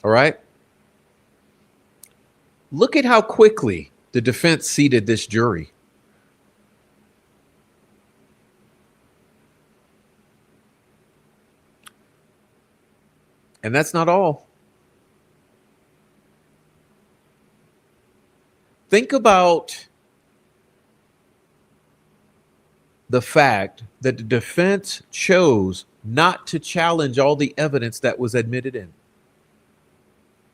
All right? Look at how quickly the defense seated this jury. And that's not all. Think about the fact that the defense chose not to challenge all the evidence that was admitted in.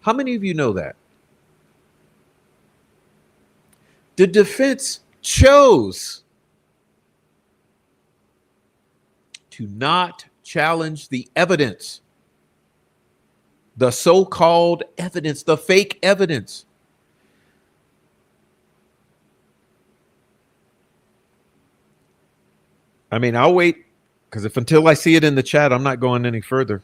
How many of you know that? The defense chose to not challenge the evidence, the so-called evidence, the fake evidence. I mean, I'll wait, because if until I see it in the chat, I'm not going any further.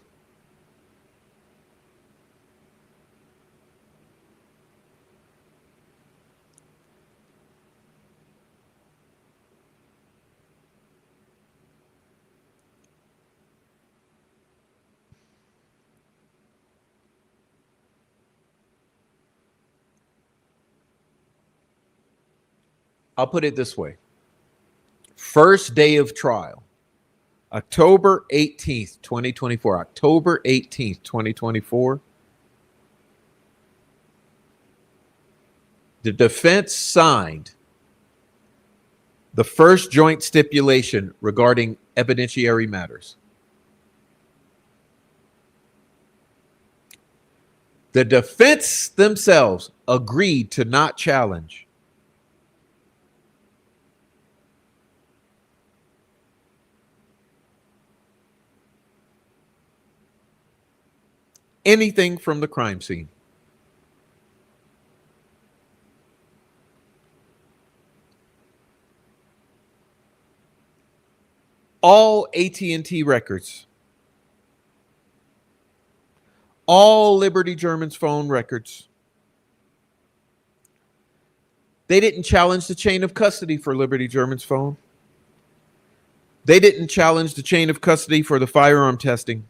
I'll put it this way. First day of trial, October 18th, 2024. October 18th, 2024. The defense signed the first joint stipulation regarding evidentiary matters. The defense themselves agreed to not challenge anything from the crime scene. All AT&T records, all Liberty German's phone records. They didn't challenge the chain of custody for Liberty German's phone. They didn't challenge the chain of custody for the firearm testing.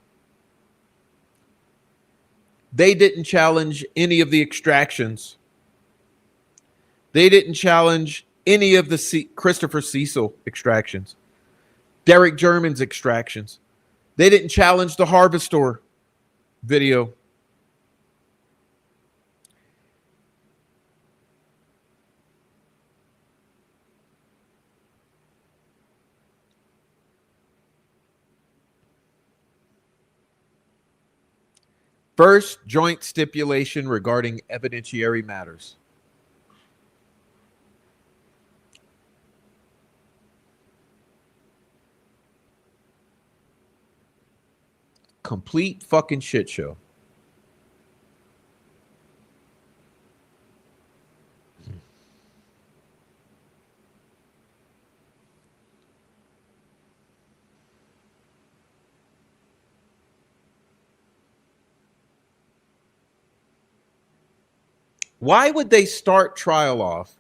They didn't challenge any of the extractions. They didn't challenge any of the Christopher Cecil extractions, Derek German's extractions. They didn't challenge the Harvestor video. First joint stipulation regarding evidentiary matters. Complete fucking shit show. Why would they start trial off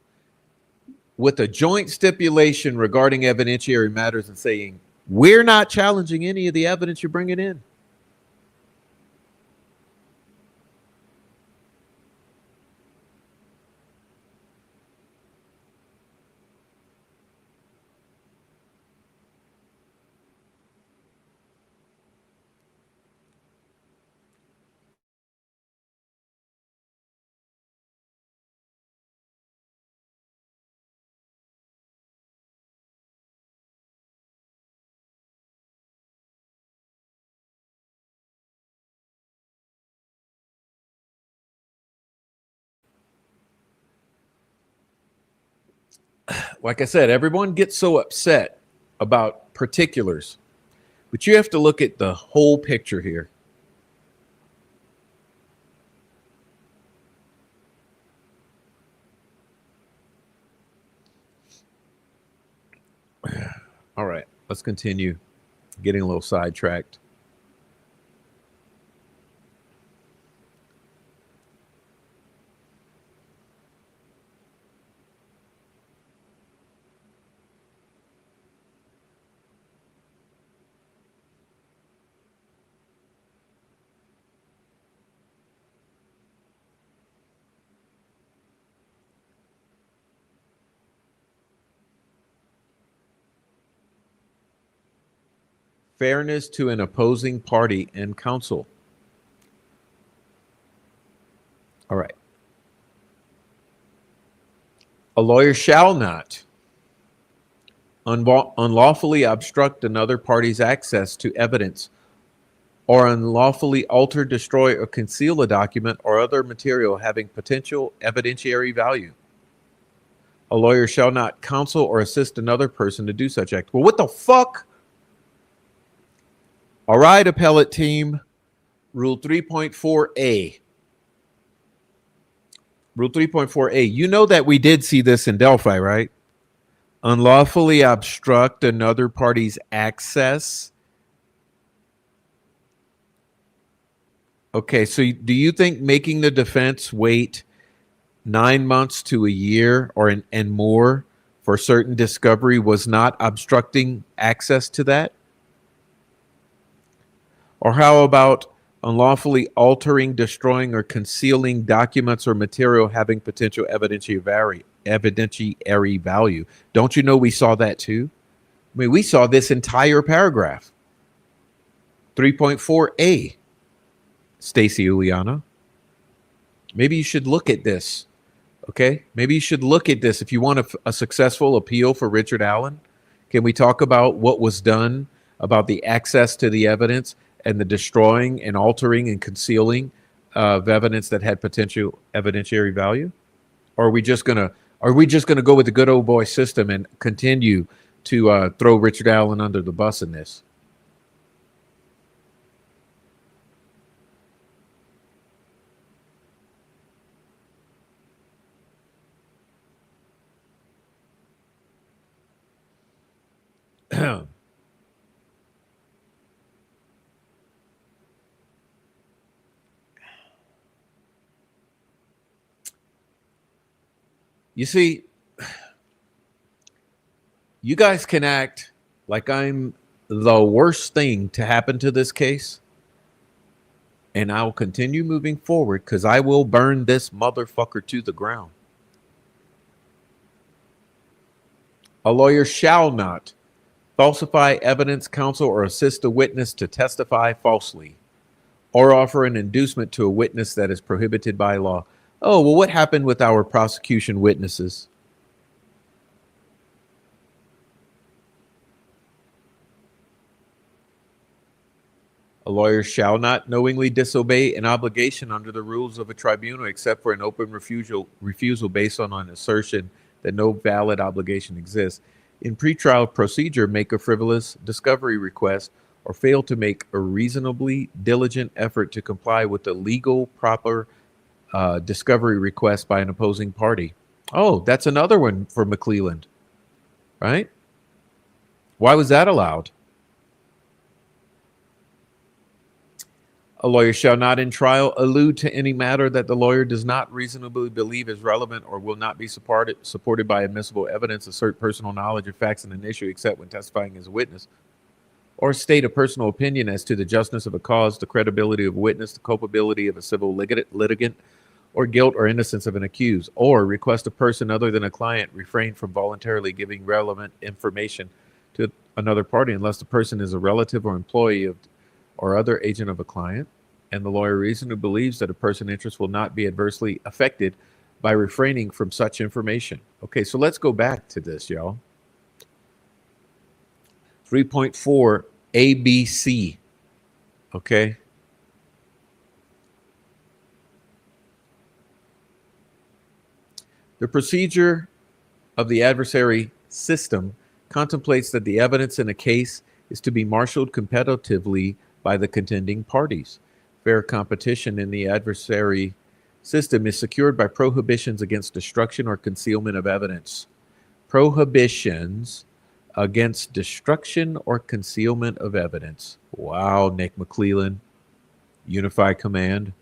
with a joint stipulation regarding evidentiary matters and saying, we're not challenging any of the evidence you're bringing in? like I said, everyone gets so upset about particulars, but you have to look at the whole picture here. All right, let's continue. Getting a little sidetracked. Fairness to an opposing party and counsel. All right. A lawyer shall not unlawfully obstruct another party's access to evidence or unlawfully alter, destroy, or conceal a document or other material having potential evidentiary value. A lawyer shall not counsel or assist another person to do such act. Well, what the fuck? All right, appellate team. Rule 3.4a. Rule 3.4a. You know that we did see this in Delphi, right? Unlawfully obstruct another party's access. Okay, so do you think making the defense wait 9 months to a year and more for certain discovery was not obstructing access to that? Or how about unlawfully altering, destroying, or concealing documents or material having potential evidentiary value? Don't you know we saw that too? I mean, we saw this entire paragraph. 3.4a. Stacy Uliana. Maybe you should look at this. Okay, maybe you should look at this if you want a successful appeal for Richard Allen. Can we talk about what was done about the access to the evidence and the destroying and altering and concealing of evidence that had potential evidentiary value? Or are we just gonna go with the good old boy system and continue to throw Richard Allen under the bus in this? You see, you guys can act like I'm the worst thing to happen to this case, and I'll continue moving forward because I will burn this motherfucker to the ground. A lawyer shall not falsify evidence, counsel, or assist a witness to testify falsely, or offer an inducement to a witness that is prohibited by law. Oh, well, what happened with our prosecution witnesses? A lawyer shall not knowingly disobey an obligation under the rules of a tribunal except for an open refusal based on an assertion that no valid obligation exists. In pretrial procedure, make a frivolous discovery request or fail to make a reasonably diligent effort to comply with the legal proper discovery request by an opposing party. Oh, that's another one for McClelland, right? Why was that allowed? A lawyer shall not in trial allude to any matter that the lawyer does not reasonably believe is relevant or will not be supported by admissible evidence, assert personal knowledge of facts in an issue except when testifying as a witness, or state a personal opinion as to the justness of a cause, the credibility of a witness, the culpability of a civil litigant, or guilt or innocence of an accused, or request a person other than a client refrain from voluntarily giving relevant information to another party unless the person is a relative or employee of or other agent of a client, and the lawyer reasonably believes that a person in interest will not be adversely affected by refraining from such information. Okay, so let's go back to this, y'all. 3.4 ABC. Okay. The procedure of the adversary system contemplates that the evidence in a case is to be marshaled competitively by the contending parties. Fair competition in the adversary system is secured by prohibitions against destruction or concealment of evidence. Prohibitions against destruction or concealment of evidence. Wow, Nick McClellan, Unify Command.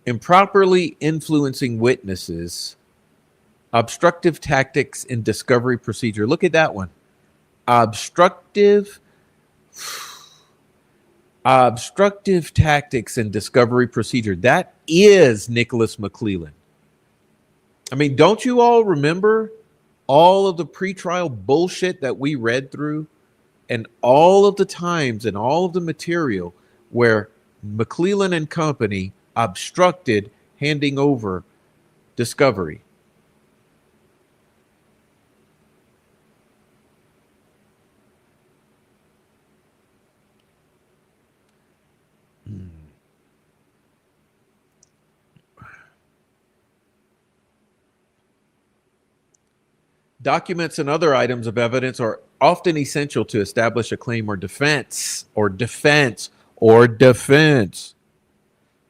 Improperly influencing witnesses, obstructive tactics in discovery procedure. Look at that one. Obstructive tactics in discovery procedure. That is Nicholas McClellan. I mean, don't you all remember all of the pretrial bullshit that we read through and all of the times and all of the material where McClellan and company obstructed handing over discovery? Documents and other items of evidence are often essential to establish a claim or defense.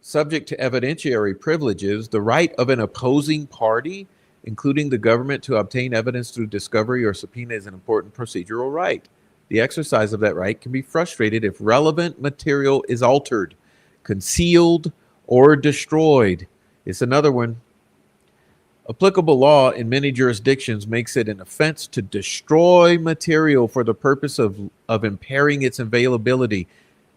Subject to evidentiary privileges, the right of an opposing party, including the government, to obtain evidence through discovery or subpoena is an important procedural right. The exercise of that right can be frustrated if relevant material is altered, concealed, or destroyed. It's another one. Applicable law in many jurisdictions makes it an offense to destroy material for the purpose of impairing its availability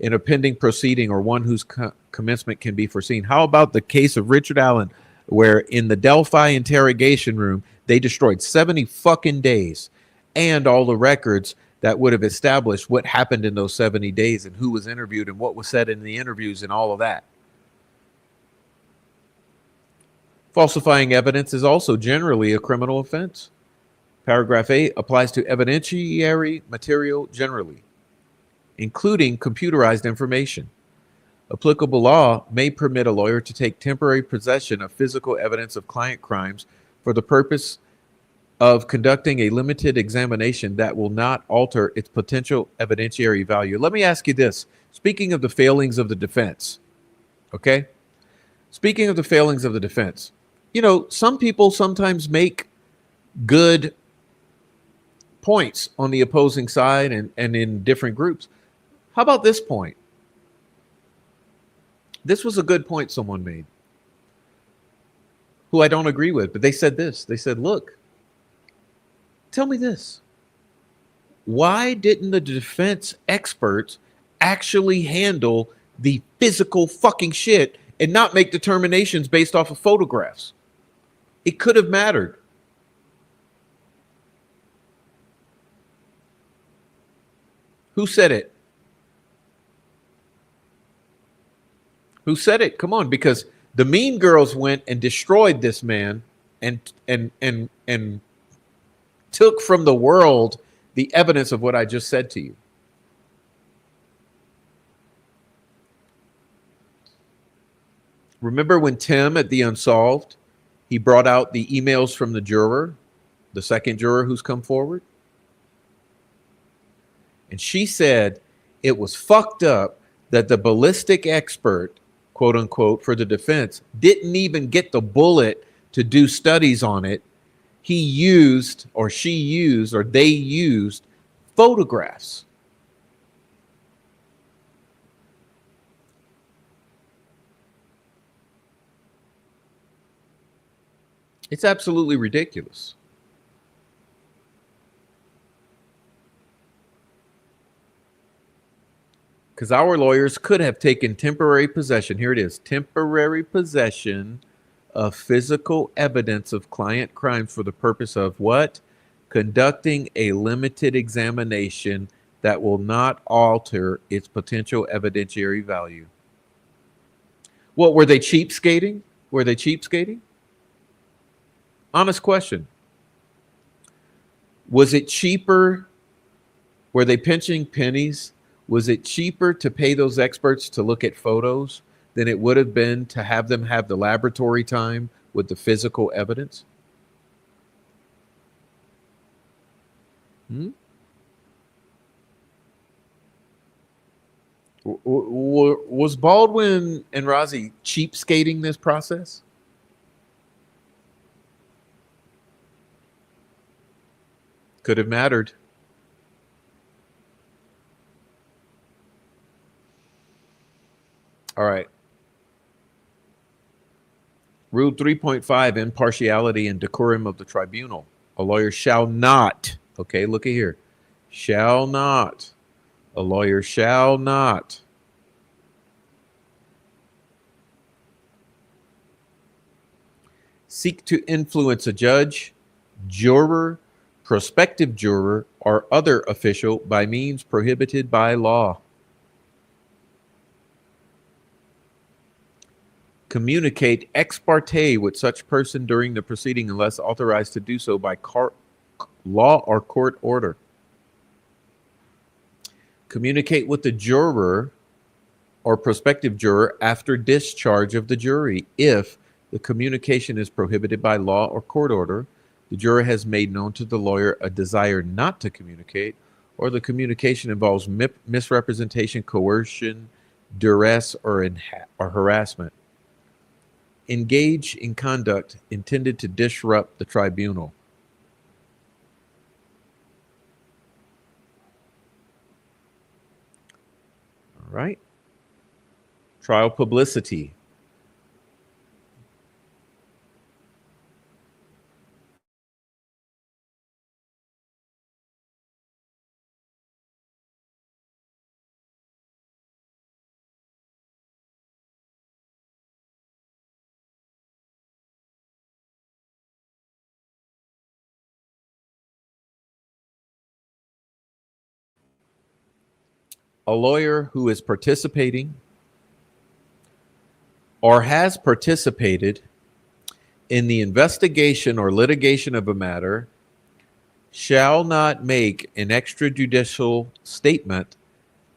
in a pending proceeding or one whose commencement can be foreseen. How about the case of Richard Allen, where in the Delphi interrogation room, they destroyed 70 fucking days and all the records that would have established what happened in those 70 days and who was interviewed and what was said in the interviews and all of that. Falsifying evidence is also generally a criminal offense. Paragraph 8 applies to evidentiary material generally, including computerized information. Applicable law may permit a lawyer to take temporary possession of physical evidence of client crimes for the purpose of conducting a limited examination that will not alter its potential evidentiary value. Let me ask you this. Speaking of the failings of the defense, okay? Speaking of the failings of the defense, you know, some people sometimes make good points on the opposing side and in different groups. How about this point? This was a good point someone made, who I don't agree with, but they said this. They said, look, tell me this. Why didn't the defense experts actually handle the physical fucking shit and not make determinations based off of photographs? It could have mattered. Who said it? Who said it? Come on, because the mean girls went and destroyed this man and took from the world the evidence of what I just said to you. Remember when Tim at the Unsolved, he brought out the emails from the juror, the second juror who's come forward? And she said it was fucked up that the ballistic expert, quote unquote, for the defense didn't even get the bullet to do studies on it. He used, or she used, or they used photographs. It's absolutely ridiculous. Because our lawyers could have taken temporary possession. Here it is, temporary possession of physical evidence of client crimes for the purpose of what? Conducting a limited examination that will not alter its potential evidentiary value. What, were they cheapskating? Were they cheapskating? Honest question. Was it cheaper? Were they pinching pennies? Was it cheaper to pay those experts to look at photos than it would have been to have them have the laboratory time with the physical evidence? Hmm? Was Baldwin and Razi cheapskating this process? Could have mattered. All right. Rule 3.5, impartiality and decorum of the tribunal. A lawyer shall not, okay, look at here, shall not, a lawyer shall not seek to influence a judge, juror, prospective juror, or other official by means prohibited by law. Communicate ex parte with such person during the proceeding unless authorized to do so by law or court order. Communicate with the juror or prospective juror after discharge of the jury if the communication is prohibited by law or court order, the juror has made known to the lawyer a desire not to communicate, or the communication involves misrepresentation, coercion, duress, or harassment. Engage in conduct intended to disrupt the tribunal. All right. Trial publicity. A lawyer who is participating or has participated in the investigation or litigation of a matter shall not make an extrajudicial statement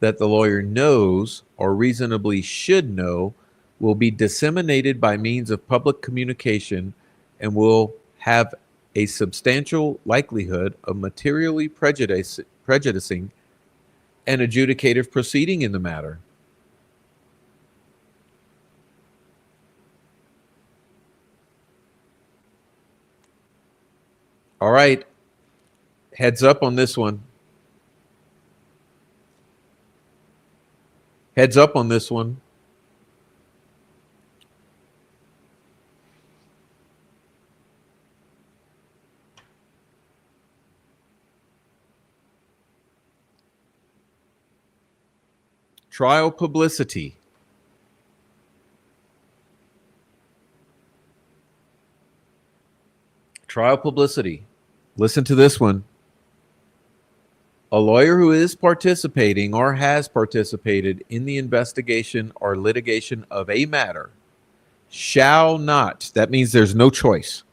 that the lawyer knows or reasonably should know will be disseminated by means of public communication and will have a substantial likelihood of materially prejudicing an adjudicative proceeding in the matter. All right, heads up on this one. Heads up on this one. Trial publicity. Trial publicity. Listen to this one. A lawyer who is participating or has participated in the investigation or litigation of a matter shall not, that means there's no choice,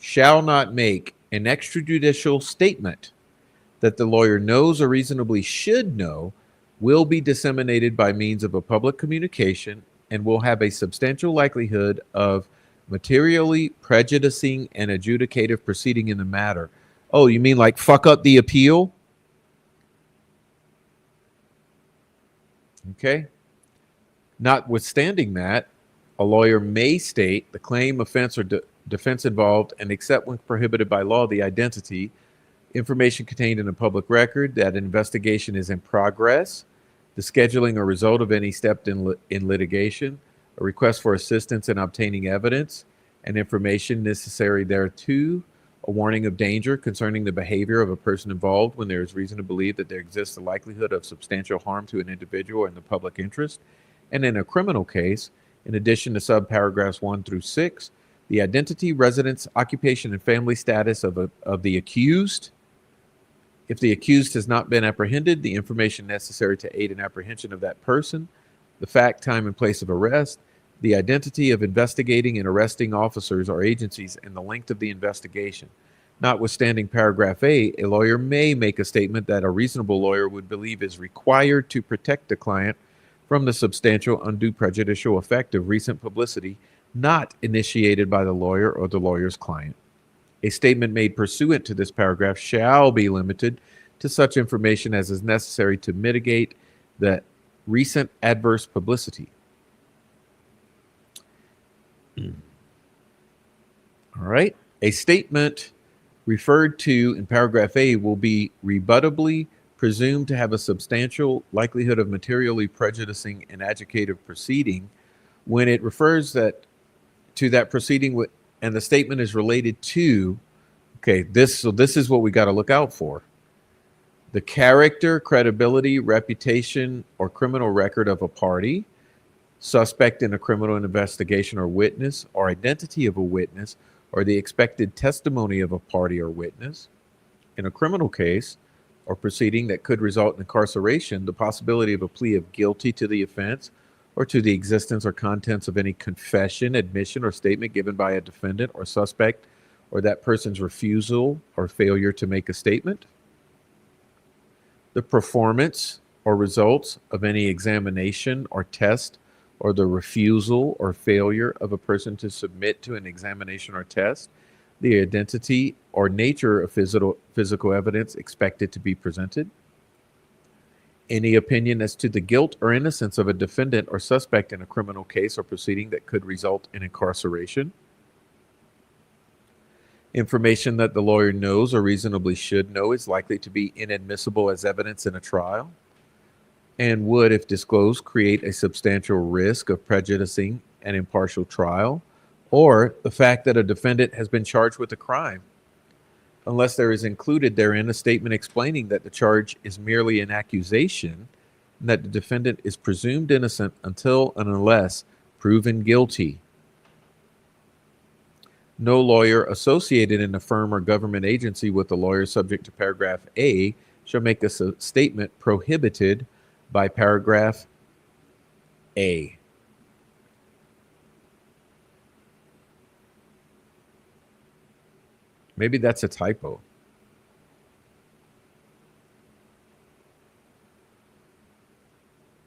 shall not make an extrajudicial statement that the lawyer knows or reasonably should know will be disseminated by means of a public communication and will have a substantial likelihood of materially prejudicing an adjudicative proceeding in the matter. Oh, you mean like fuck up the appeal? Okay. Notwithstanding that, a lawyer may state the claim, offense, or defense involved and except when prohibited by law, the identity, information contained in a public record, that an investigation is in progress, the scheduling or result of any step in litigation, a request for assistance in obtaining evidence and information necessary thereto, a warning of danger concerning the behavior of a person involved when there is reason to believe that there exists a likelihood of substantial harm to an individual or in the public interest. And in a criminal case, in addition to subparagraphs 1 through 6, the identity, residence, occupation, and family status of the accused. If the accused has not been apprehended, the information necessary to aid in apprehension of that person, the fact, time, and place of arrest, the identity of investigating and arresting officers or agencies, and the length of the investigation. Notwithstanding paragraph A, a lawyer may make a statement that a reasonable lawyer would believe is required to protect the client from the substantial undue prejudicial effect of recent publicity not initiated by the lawyer or the lawyer's client. A statement made pursuant to this paragraph shall be limited to such information as is necessary to mitigate the recent adverse publicity. All right. A statement referred to in paragraph A will be rebuttably presumed to have a substantial likelihood of materially prejudicing an adjudicative proceeding when it refers to that proceeding and the statement is related to, this is what we got to look out for. The character, credibility, reputation, or criminal record of a party, suspect in a criminal investigation or witness, or identity of a witness, or the expected testimony of a party or witness. In a criminal case or proceeding that could result in incarceration, the possibility of a plea of guilty to the offense or to the existence or contents of any confession, admission, or statement given by a defendant or suspect, or that person's refusal or failure to make a statement. The performance or results of any examination or test, or the refusal or failure of a person to submit to an examination or test, the identity or nature of physical evidence expected to be presented, any opinion as to the guilt or innocence of a defendant or suspect in a criminal case or proceeding that could result in incarceration, information that the lawyer knows or reasonably should know is likely to be inadmissible as evidence in a trial, and would, if disclosed, create a substantial risk of prejudicing an impartial trial, or the fact that a defendant has been charged with a crime, unless there is included therein a statement explaining that the charge is merely an accusation and that the defendant is presumed innocent until and unless proven guilty. No lawyer associated in a firm or government agency with a lawyer subject to paragraph A shall make a statement prohibited by paragraph A. Maybe that's a typo.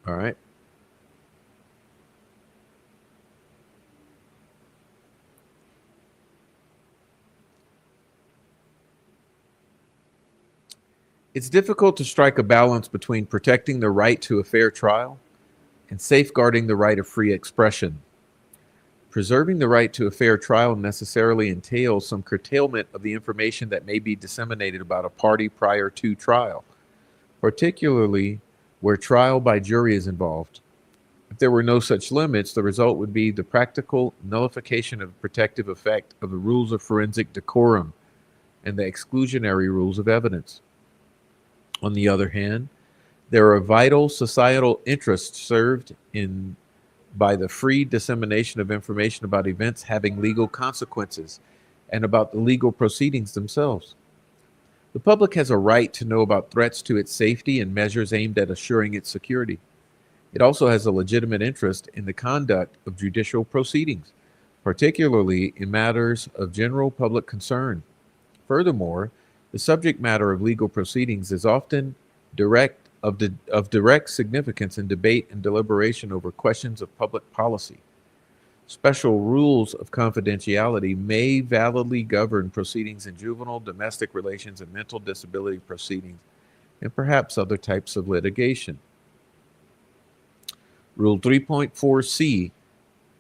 All right. It's difficult to strike a balance between protecting the right to a fair trial and safeguarding the right of free expression. Preserving the right to a fair trial necessarily entails some curtailment of the information that may be disseminated about a party prior to trial, particularly where trial by jury is involved. If there were no such limits, the result would be the practical nullification of the protective effect of the rules of forensic decorum and the exclusionary rules of evidence. On the other hand, there are vital societal interests served in by the free dissemination of information about events having legal consequences and about the legal proceedings themselves. The public has a right to know about threats to its safety and measures aimed at assuring its security. It also has a legitimate interest in the conduct of judicial proceedings, particularly in matters of general public concern. Furthermore, the subject matter of legal proceedings is often of direct significance in debate and deliberation over questions of public policy. Special rules of confidentiality may validly govern proceedings in juvenile, domestic relations, and mental disability proceedings, and perhaps other types of litigation. Rule 3.4c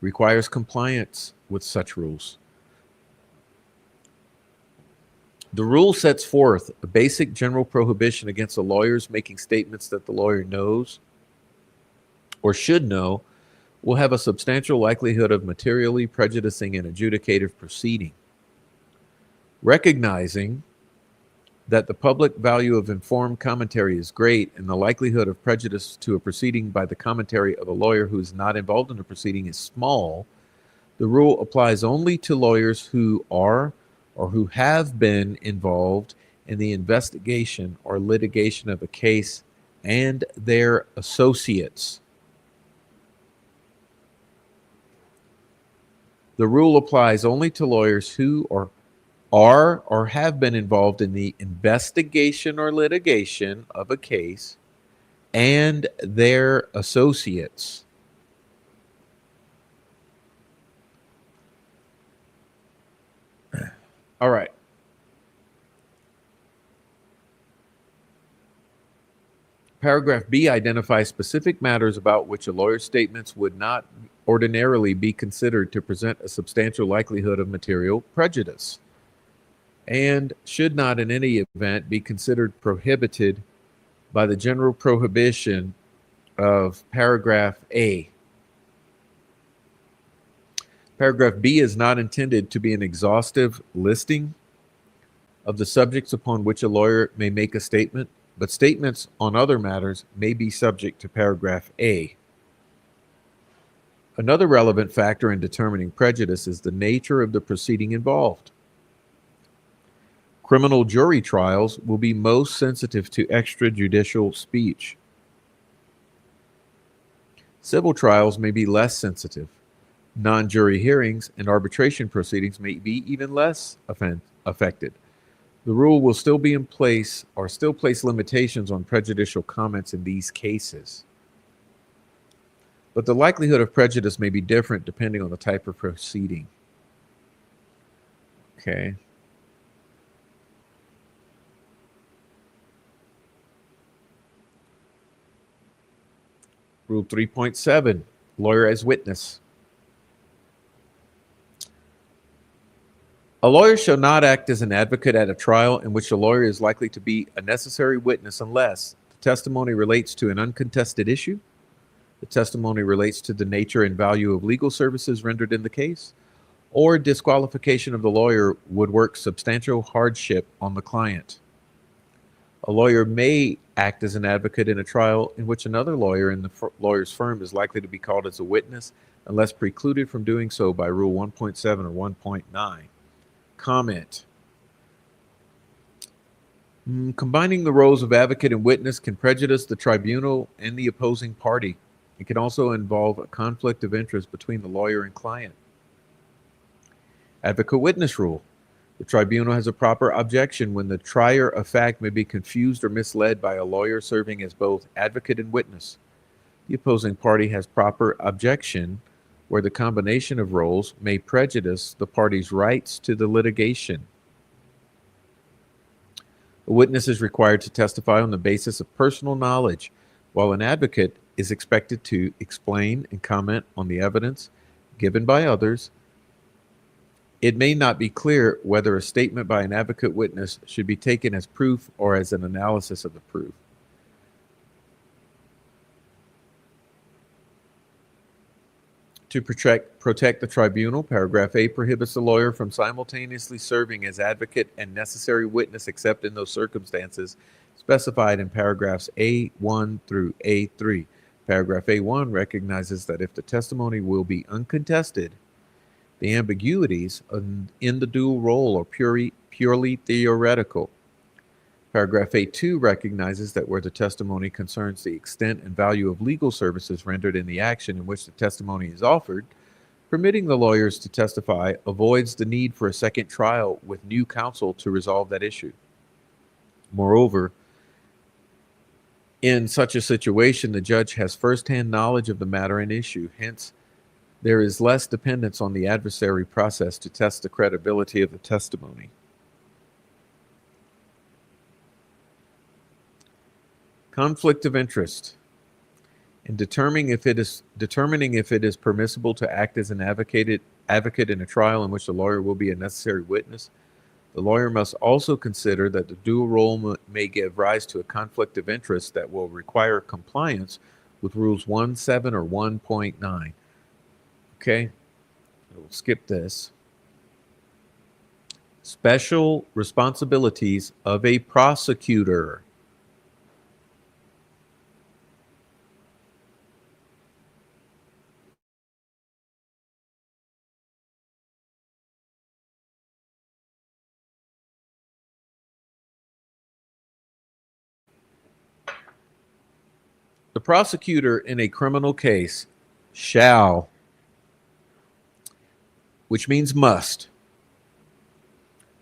requires compliance with such rules. The rule sets forth a basic general prohibition against a lawyer's making statements that the lawyer knows or should know will have a substantial likelihood of materially prejudicing an adjudicative proceeding. Recognizing that the public value of informed commentary is great and the likelihood of prejudice to a proceeding by the commentary of a lawyer who is not involved in the proceeding is small, the rule applies only to lawyers who are or who have been involved in the investigation or litigation of a case and their associates. The rule applies only to lawyers who are or have been involved in the investigation or litigation of a case and their associates. All right. Paragraph B identifies specific matters about which a lawyer's statements would not ordinarily be considered to present a substantial likelihood of material prejudice and should not in any event be considered prohibited by the general prohibition of paragraph A. Paragraph B is not intended to be an exhaustive listing of the subjects upon which a lawyer may make a statement, but statements on other matters may be subject to paragraph A. Another relevant factor in determining prejudice is the nature of the proceeding involved. Criminal jury trials will be most sensitive to extrajudicial speech. Civil trials may be less sensitive. Non-jury hearings and arbitration proceedings may be even less affected. The rule will still be in place or still place limitations on prejudicial comments in these cases. But the likelihood of prejudice may be different depending on the type of proceeding. Okay. Rule 3.7, lawyer as witness. A lawyer shall not act as an advocate at a trial in which a lawyer is likely to be a necessary witness unless the testimony relates to an uncontested issue, the testimony relates to the nature and value of legal services rendered in the case, or disqualification of the lawyer would work substantial hardship on the client. A lawyer may act as an advocate in a trial in which another lawyer in the lawyer's firm is likely to be called as a witness unless precluded from doing so by Rule 1.7 or 1.9. Comment. Combining the roles of advocate and witness can prejudice the tribunal and the opposing party. It can also involve a conflict of interest between the lawyer and client. Advocate witness rule. The tribunal has a proper objection when the trier of fact may be confused or misled by a lawyer serving as both advocate and witness. The opposing party has proper objection where the combination of roles may prejudice the party's rights to the litigation. A witness is required to testify on the basis of personal knowledge, while an advocate is expected to explain and comment on the evidence given by others. It may not be clear whether a statement by an advocate witness should be taken as proof or as an analysis of the proof. To protect the tribunal, paragraph A prohibits the lawyer from simultaneously serving as advocate and necessary witness except in those circumstances specified in paragraphs A1 through A3. Paragraph A1 recognizes that if the testimony will be uncontested, the ambiguities in the dual role are purely theoretical. Paragraph A2 recognizes that where the testimony concerns the extent and value of legal services rendered in the action in which the testimony is offered, permitting the lawyers to testify avoids the need for a second trial with new counsel to resolve that issue. Moreover, in such a situation, the judge has firsthand knowledge of the matter in issue. Hence, there is less dependence on the adversary process to test the credibility of the testimony. Conflict of interest. In determining if it is permissible to act as an advocate in a trial in which the lawyer will be a necessary witness, the lawyer must also consider that the dual role may give rise to a conflict of interest that will require compliance with Rules 1.7 or 1.9. Okay, we'll skip this. Special responsibilities of a prosecutor. The prosecutor in a criminal case shall which means must,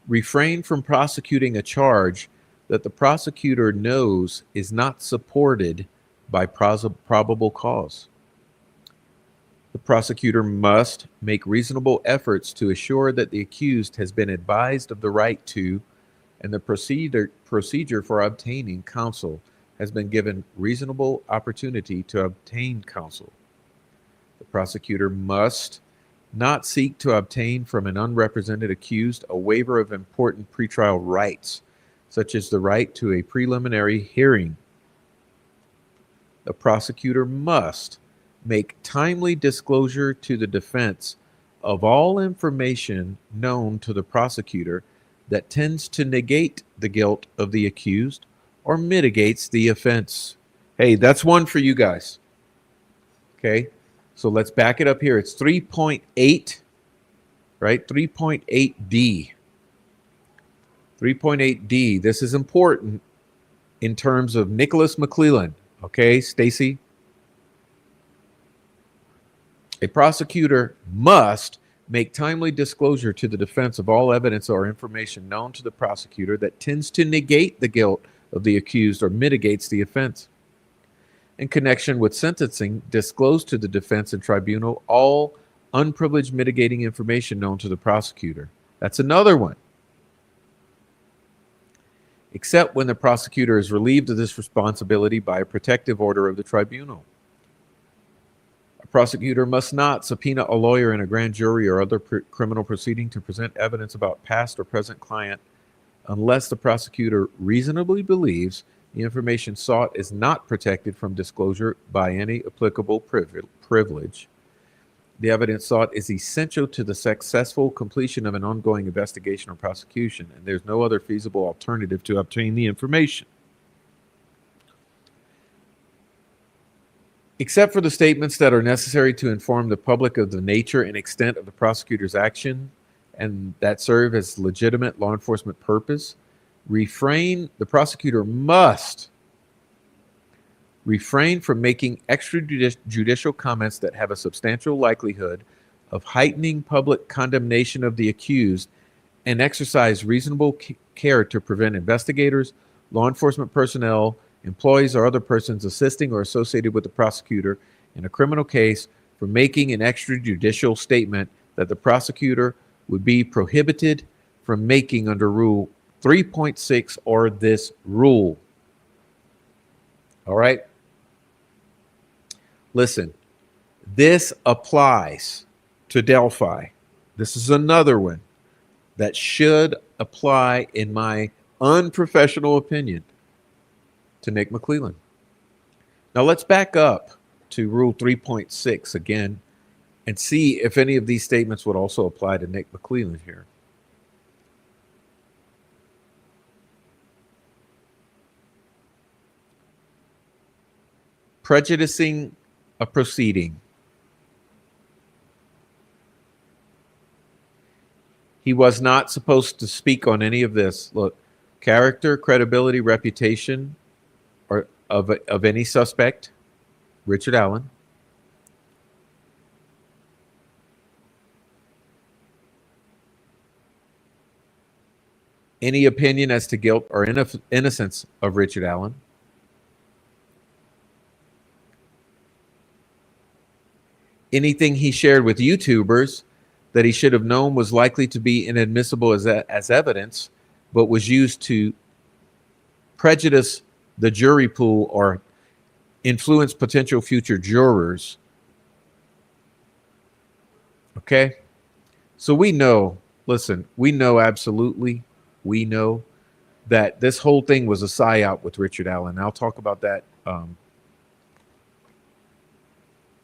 refrain from prosecuting a charge that the prosecutor knows is not supported by probable cause. The prosecutor must make reasonable efforts to assure that the accused has been advised of the right to, and the procedure for obtaining counsel has been given reasonable opportunity to obtain counsel. The prosecutor must not seek to obtain from an unrepresented accused a waiver of important pretrial rights, such as the right to a preliminary hearing. The prosecutor must make timely disclosure to the defense of all information known to the prosecutor that tends to negate the guilt of the accused or mitigates the offense. Hey, that's one for you guys. Okay, so let's back it up here. It's 3.8, right? 3.8D. 3.8D. This is important in terms of Nicholas McClellan. Okay, Stacy? A prosecutor must make timely disclosure to the defense of all evidence or information known to the prosecutor that tends to negate the guilt of the accused or mitigates the offense. In connection with sentencing, disclose to the defense and tribunal all unprivileged mitigating information known to the prosecutor. That's another one. Except when the prosecutor is relieved of this responsibility by a protective order of the tribunal. A prosecutor must not subpoena a lawyer in a grand jury or other criminal proceeding to present evidence about past or present client unless the prosecutor reasonably believes the information sought is not protected from disclosure by any applicable privilege. The evidence sought is essential to the successful completion of an ongoing investigation or prosecution, and there's no other feasible alternative to obtain the information. Except for the statements that are necessary to inform the public of the nature and extent of the prosecutor's action and that serve as legitimate law enforcement purpose, the prosecutor must refrain from making extrajudicial comments that have a substantial likelihood of heightening public condemnation of the accused and exercise reasonable care to prevent investigators, law enforcement personnel, employees, or other persons assisting or associated with the prosecutor in a criminal case from making an extrajudicial statement that the prosecutor would be prohibited from making under Rule 3.6 or this rule. All right? Listen, this applies to Delphi. This is another one that should apply, in my unprofessional opinion, to Nick McClellan. Now let's back up to Rule 3.6 again and see if any of these statements would also apply to Nick McClellan here. Prejudicing a proceeding. He was not supposed to speak on any of this. Look, character, credibility, reputation or of any suspect, Richard Allen. Any opinion as to guilt or innocence of Richard Allen. Anything he shared with YouTubers that he should have known was likely to be inadmissible as evidence, but was used to prejudice the jury pool or influence potential future jurors. Okay? So we know, listen, we know absolutely, we know that this whole thing was a psyop with Richard Allen. I'll talk about that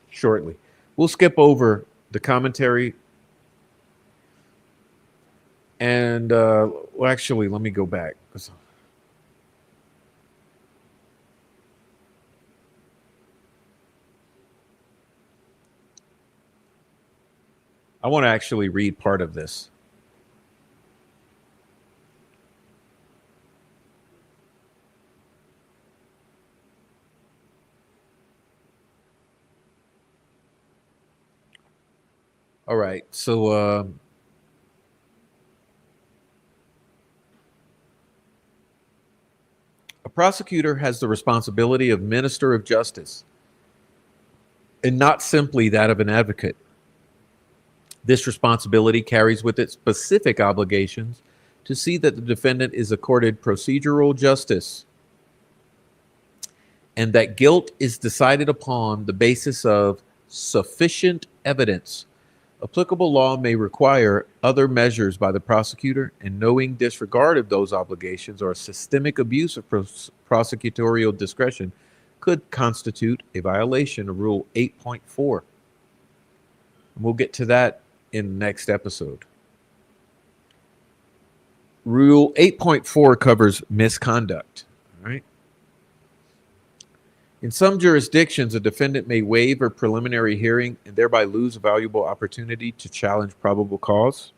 shortly. We'll skip over the commentary. And, well, actually, let me go back. I want to actually read part of this. All right. So a prosecutor has the responsibility of minister of justice and not simply that of an advocate. This responsibility carries with it specific obligations to see that the defendant is accorded procedural justice and that guilt is decided upon the basis of sufficient evidence. Applicable law may require other measures by the prosecutor, and knowing disregard of those obligations or systemic abuse of prosecutorial discretion could constitute a violation of Rule 8.4. We'll get to that in the next episode. Rule 8.4 covers misconduct. All right. In some jurisdictions, a defendant may waive a preliminary hearing and thereby lose a valuable opportunity to challenge probable cause.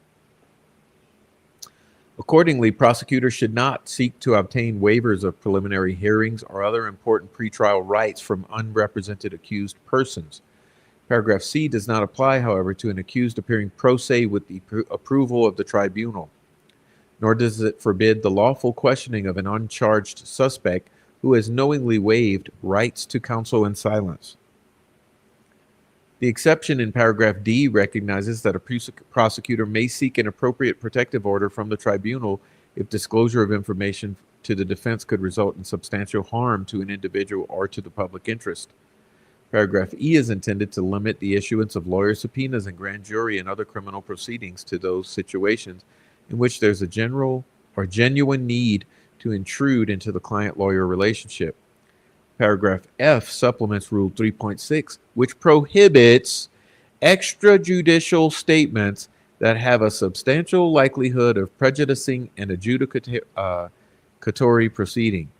Accordingly, prosecutors should not seek to obtain waivers of preliminary hearings or other important pretrial rights from unrepresented accused persons. Paragraph C does not apply, however, to an accused appearing pro se with the approval of the tribunal, nor does it forbid the lawful questioning of an uncharged suspect who has knowingly waived rights to counsel in silence. The exception in paragraph D recognizes that a prosecutor may seek an appropriate protective order from the tribunal if disclosure of information to the defense could result in substantial harm to an individual or to the public interest. Paragraph E is intended to limit the issuance of lawyer subpoenas and grand jury and other criminal proceedings to those situations in which there's a general or genuine need to intrude into the client-lawyer relationship. Paragraph F supplements Rule 3.6, which prohibits extrajudicial statements that have a substantial likelihood of prejudicing an adjudicatory proceeding.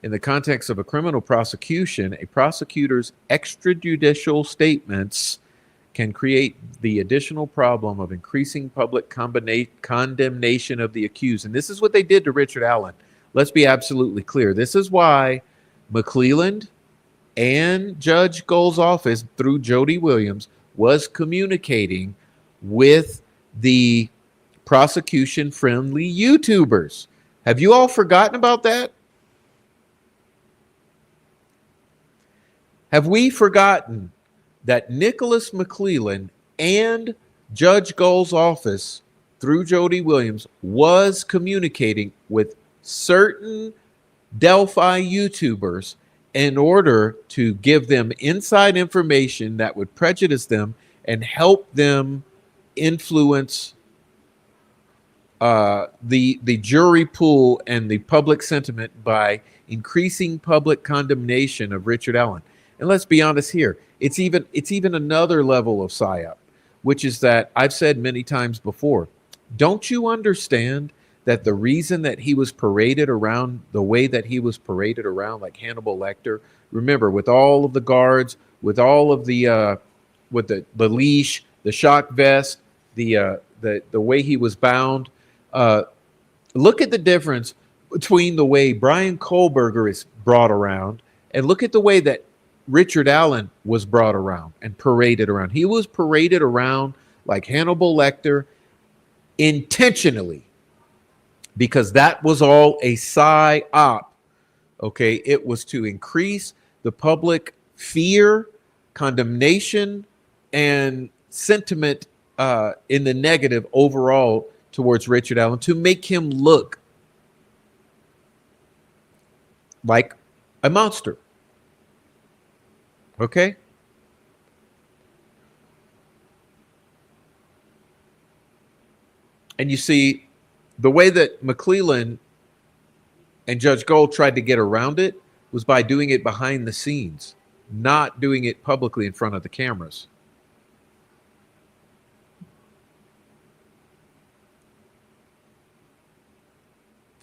In the context of a criminal prosecution, a prosecutor's extrajudicial statements can create the additional problem of increasing public condemnation of the accused. And this is what they did to Richard Allen. Let's be absolutely clear. This is why McClelland and Judge Gold's office, through Jody Williams, was communicating with the prosecution-friendly YouTubers. Have you all forgotten about that? Have we forgotten that Nicholas McClelland and Judge Gold's office, through Jody Williams, was communicating with certain Delphi YouTubers in order to give them inside information that would prejudice them and help them influence the jury pool and the public sentiment by increasing public condemnation of Richard Allen? And let's be honest here, it's even another level of psyop, which is that I've said many times before. Don't you understand that the reason that he was paraded around the way that he was paraded around, like Hannibal Lecter, remember, with all of the guards, with all of the with the leash, the shock vest, the way he was bound. Look at the difference between the way Brian Kohlberger is brought around, and look at the way that Richard Allen was brought around and paraded around. He was paraded around like Hannibal Lecter intentionally, because that was all a psy-op. Okay, it was to increase the public fear, condemnation, and sentiment in the negative overall towards Richard Allen, to make him look like a monster. Okay? And you see, the way that McClelland and Judge Gold tried to get around it was by doing it behind the scenes, not doing it publicly in front of the cameras.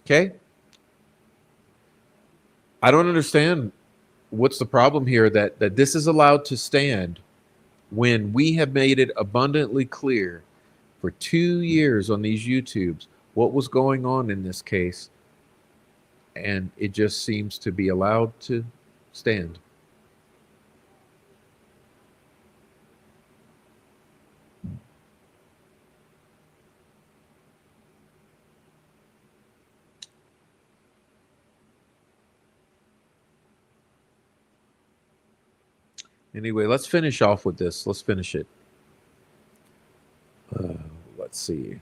Okay? I don't understand what's the problem here that this is allowed to stand when we have made it abundantly clear for 2 years on these YouTubes what was going on in this case, and it just seems to be allowed to stand. Anyway, let's finish off with this. Let's finish it. Let's see.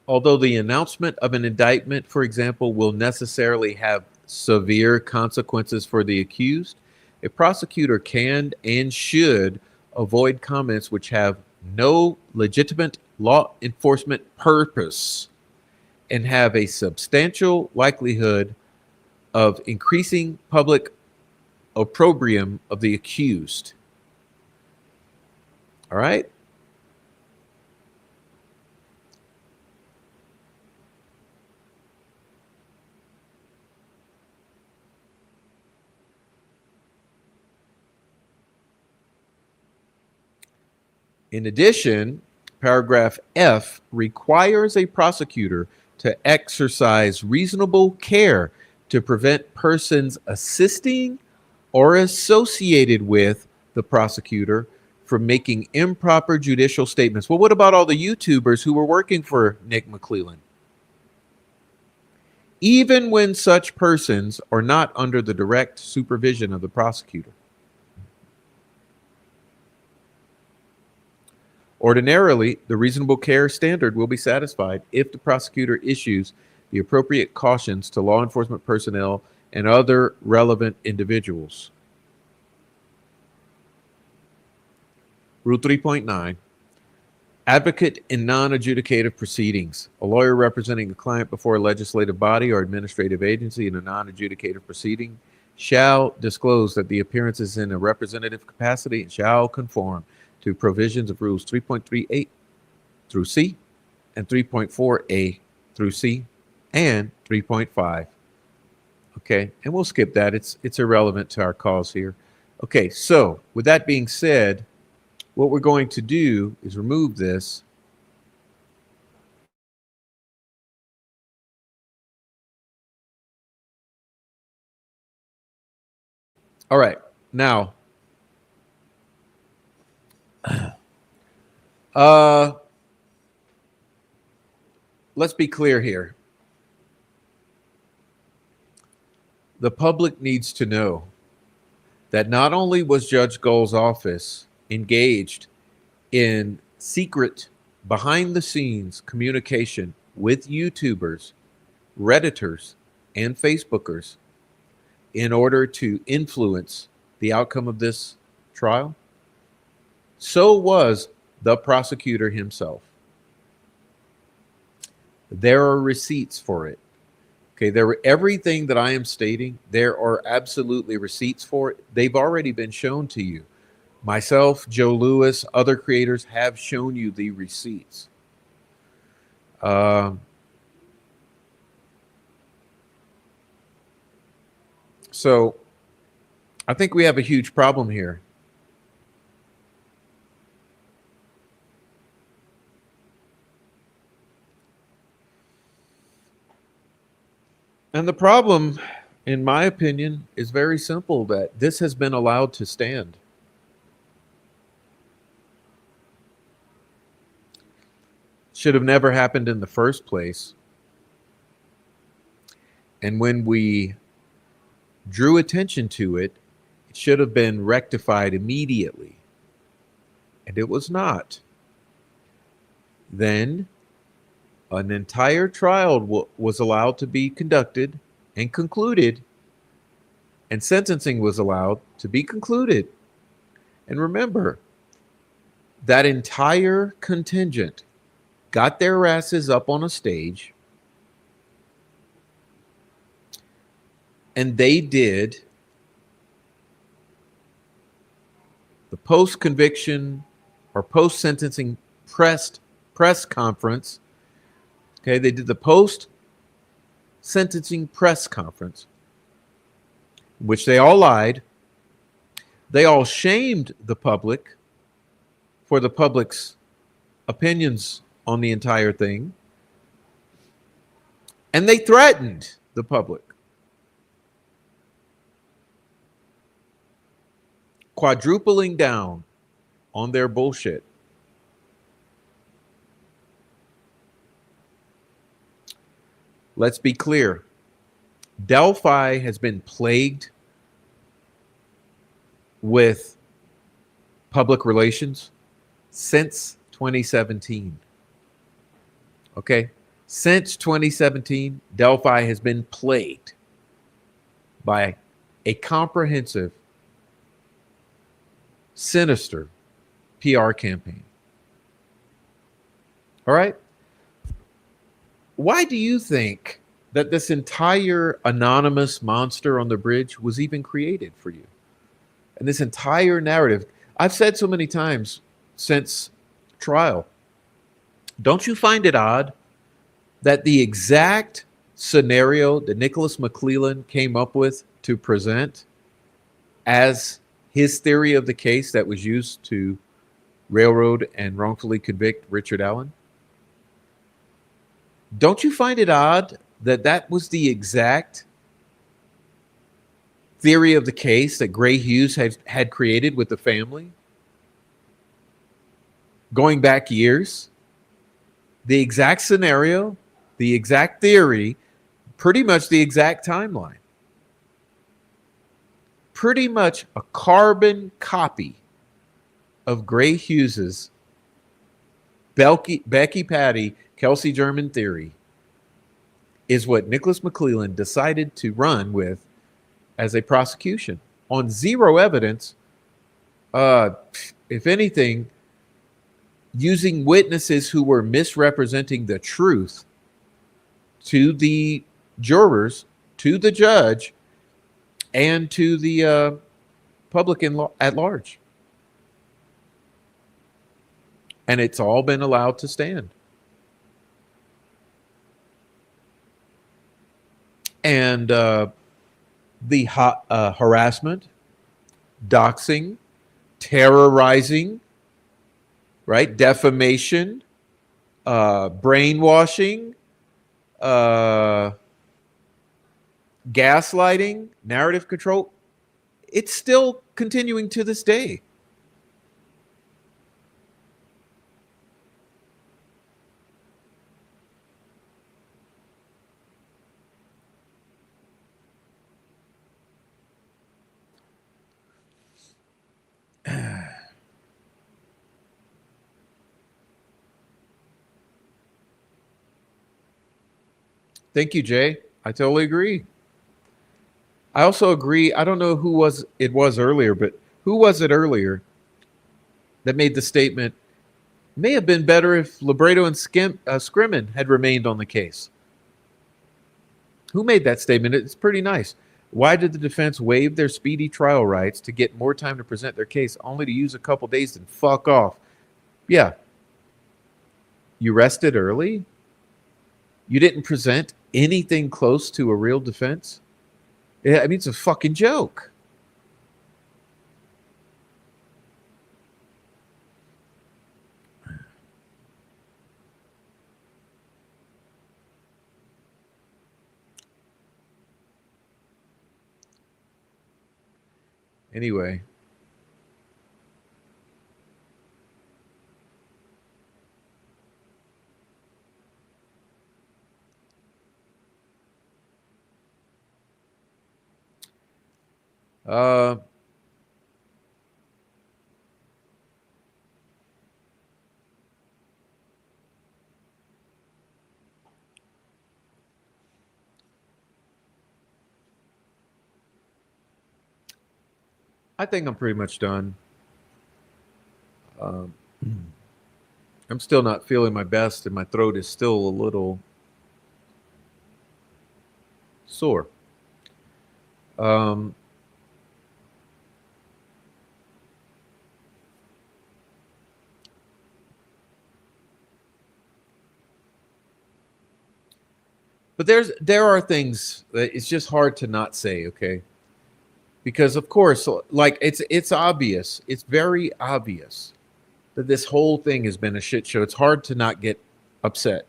Although the announcement of an indictment, for example, will necessarily have severe consequences for the accused, a prosecutor can and should avoid comments which have no legitimate law enforcement purpose and have a substantial likelihood of increasing public opprobrium of the accused. All right? In addition, paragraph F requires a prosecutor to exercise reasonable care to prevent persons assisting or associated with the prosecutor from making improper judicial statements. Well, what about all the YouTubers who were working for Nick McClellan? Even when such persons are not under the direct supervision of the prosecutor. Ordinarily, the reasonable care standard will be satisfied if the prosecutor issues the appropriate cautions to law enforcement personnel and other relevant individuals. Rule 3.9, advocate in non-adjudicative proceedings. A lawyer representing a client before a legislative body or administrative agency in a non-adjudicative proceeding shall disclose that the appearance is in a representative capacity and shall conform to provisions of rules 3.38 through C and 3.4A through C and 3.5. Okay, and we'll skip that. It's irrelevant to our cause here. Okay, so with that being said, what we're going to do is remove this. All right, now, let's be clear here. The public needs to know that not only was Judge Gold's office engaged in secret, behind the scenes communication with YouTubers, Redditors, and Facebookers in order to influence the outcome of this trial, so was the prosecutor himself. There are receipts for it. Okay, there were everything that I am stating, there are absolutely receipts for it. They've already been shown to you. Myself, Joe Lewis, other creators have shown you the receipts. So I think we have a huge problem here. And the problem, in my opinion, is very simple, that this has been allowed to stand. Should have never happened in the first place. And when we drew attention to it, it should have been rectified immediately. And it was not. Then an entire trial was allowed to be conducted and concluded, and sentencing was allowed to be concluded. And remember, that entire contingent got their asses up on a stage, and they did the post-conviction or post-sentencing press conference. Okay, they did the post-sentencing press conference, in which they all lied. They all shamed the public for the public's opinions on the entire thing. And they threatened the public. Quadrupling down on their bullshit. let's be clear. Delphi has been plagued with public relations since 2017. Okay? Since 2017, Delphi has been plagued by a comprehensive, sinister PR campaign. All right? Why do you think that this entire anonymous monster on the bridge was even created for you? And this entire narrative, I've said so many times since trial, don't you find it odd that the exact scenario that Nicholas McClellan came up with to present as his theory of the case that was used to railroad and wrongfully convict Richard Allen? Don't you find it odd that that was the exact theory of the case that Gray Hughes had created with the family? Going back years, the exact scenario, the exact theory, pretty much the exact timeline. Pretty much a carbon copy of Gray Hughes's Becky Patty, Kelsey German theory is what Nicholas McClellan decided to run with as a prosecution on zero evidence. If anything, using witnesses who were misrepresenting the truth to the jurors, to the judge, and to the public at large. And it's all been allowed to stand. And the harassment, doxing, terrorizing, right? Defamation, brainwashing, gaslighting, narrative control, it's still continuing to this day. Thank you, Jay. I totally agree. I also agree. I don't know who it was earlier, but who was it earlier that made the statement, may have been better if Libredo and Scrimmin had remained on the case? Who made that statement? It's pretty nice. Why did the defense waive their speedy trial rights to get more time to present their case, only to use a couple days and fuck off? Yeah. You rested early? You didn't present anything close to a real defense? I mean, it's a fucking joke. Anyway. I think I'm pretty much done. I'm still not feeling my best, and my throat is still a little sore. But there are things that it's just hard to not say, okay? Because of course, like it's obvious, it's very obvious that this whole thing has been a shit show. It's hard to not get upset,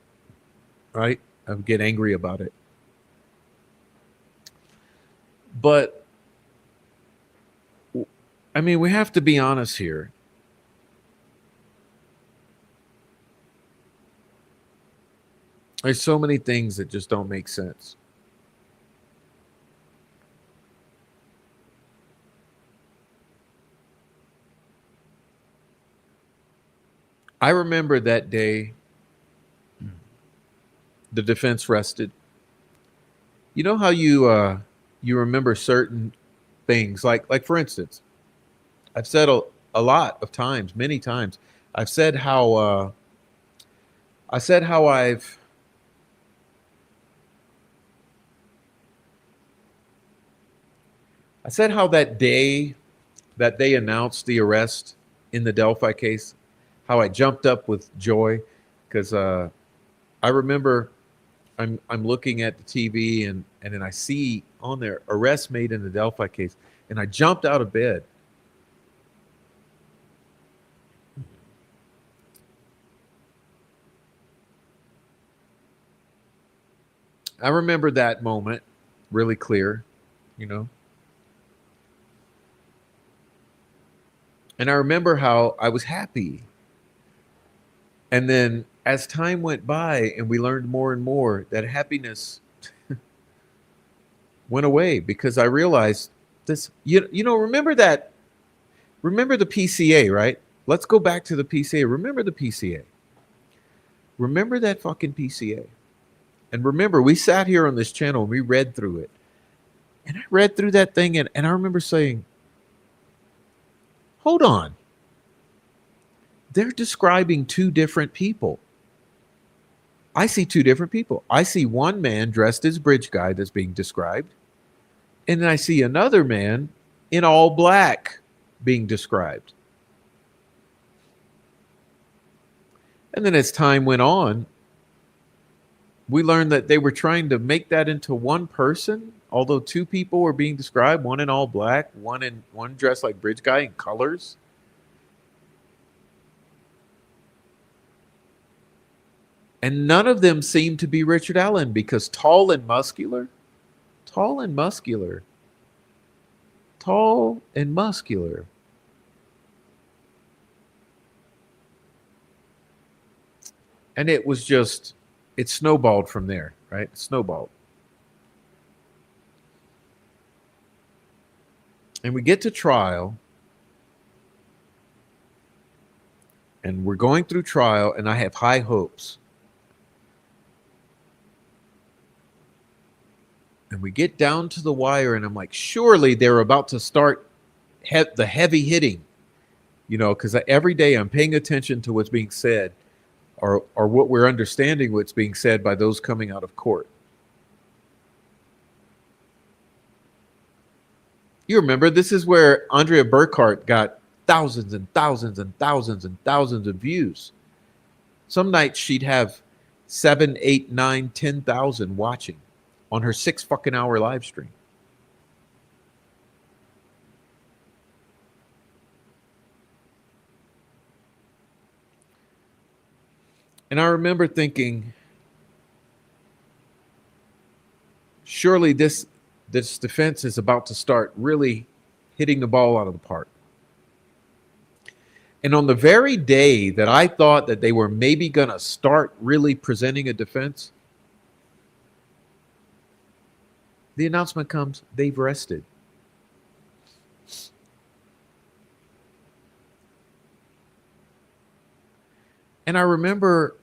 right? Get angry about it. But I mean, we have to be honest here. There's so many things that just don't make sense. I remember that day the defense rested. You know how you remember certain things, like for instance, I've said a lot of times, many times, I've said how I said how I said how that day that they announced the arrest in the Delphi case, how I jumped up with joy because I remember I'm looking at the TV and then I see on there arrest made in the Delphi case, and I jumped out of bed. I remember that moment really clear, you know, and I remember how I was happy. And then as time went by and we learned more and more, that happiness went away because I realized this. Remember that. Remember the PCA, right? Let's go back to the PCA. Remember the PCA. Remember that fucking PCA. And remember, we sat here on this channel and we read through it. And I read through that thing and I remember saying, hold on. They're describing two different people. I see two different people. I see one man dressed as bridge guy that's being described. And then I see another man in all black being described. And then as time went on, we learned that they were trying to make that into one person, although two people were being described, one in all black, one dressed like bridge guy in colors. And none of them seemed to be Richard Allen because tall and muscular, tall and muscular, tall and muscular. And it was just, it snowballed from there, right? It snowballed. And we get to trial, and we're going through trial, and I have high hopes. And we get down to the wire, and I'm like, surely they're about to start the heavy hitting, because every day I'm paying attention to what's being said or what we're understanding what's being said by those coming out of court. You remember, this is where Andrea Burkhart got thousands and thousands and thousands and thousands of views. Some nights she'd have 7, 8, 9, 10,000 watching on her 6 fucking hour live stream. And I remember thinking, surely this defense is about to start really hitting the ball out of the park. And on the very day that I thought that they were maybe going to start really presenting a defense, the announcement comes, they've rested. And I remember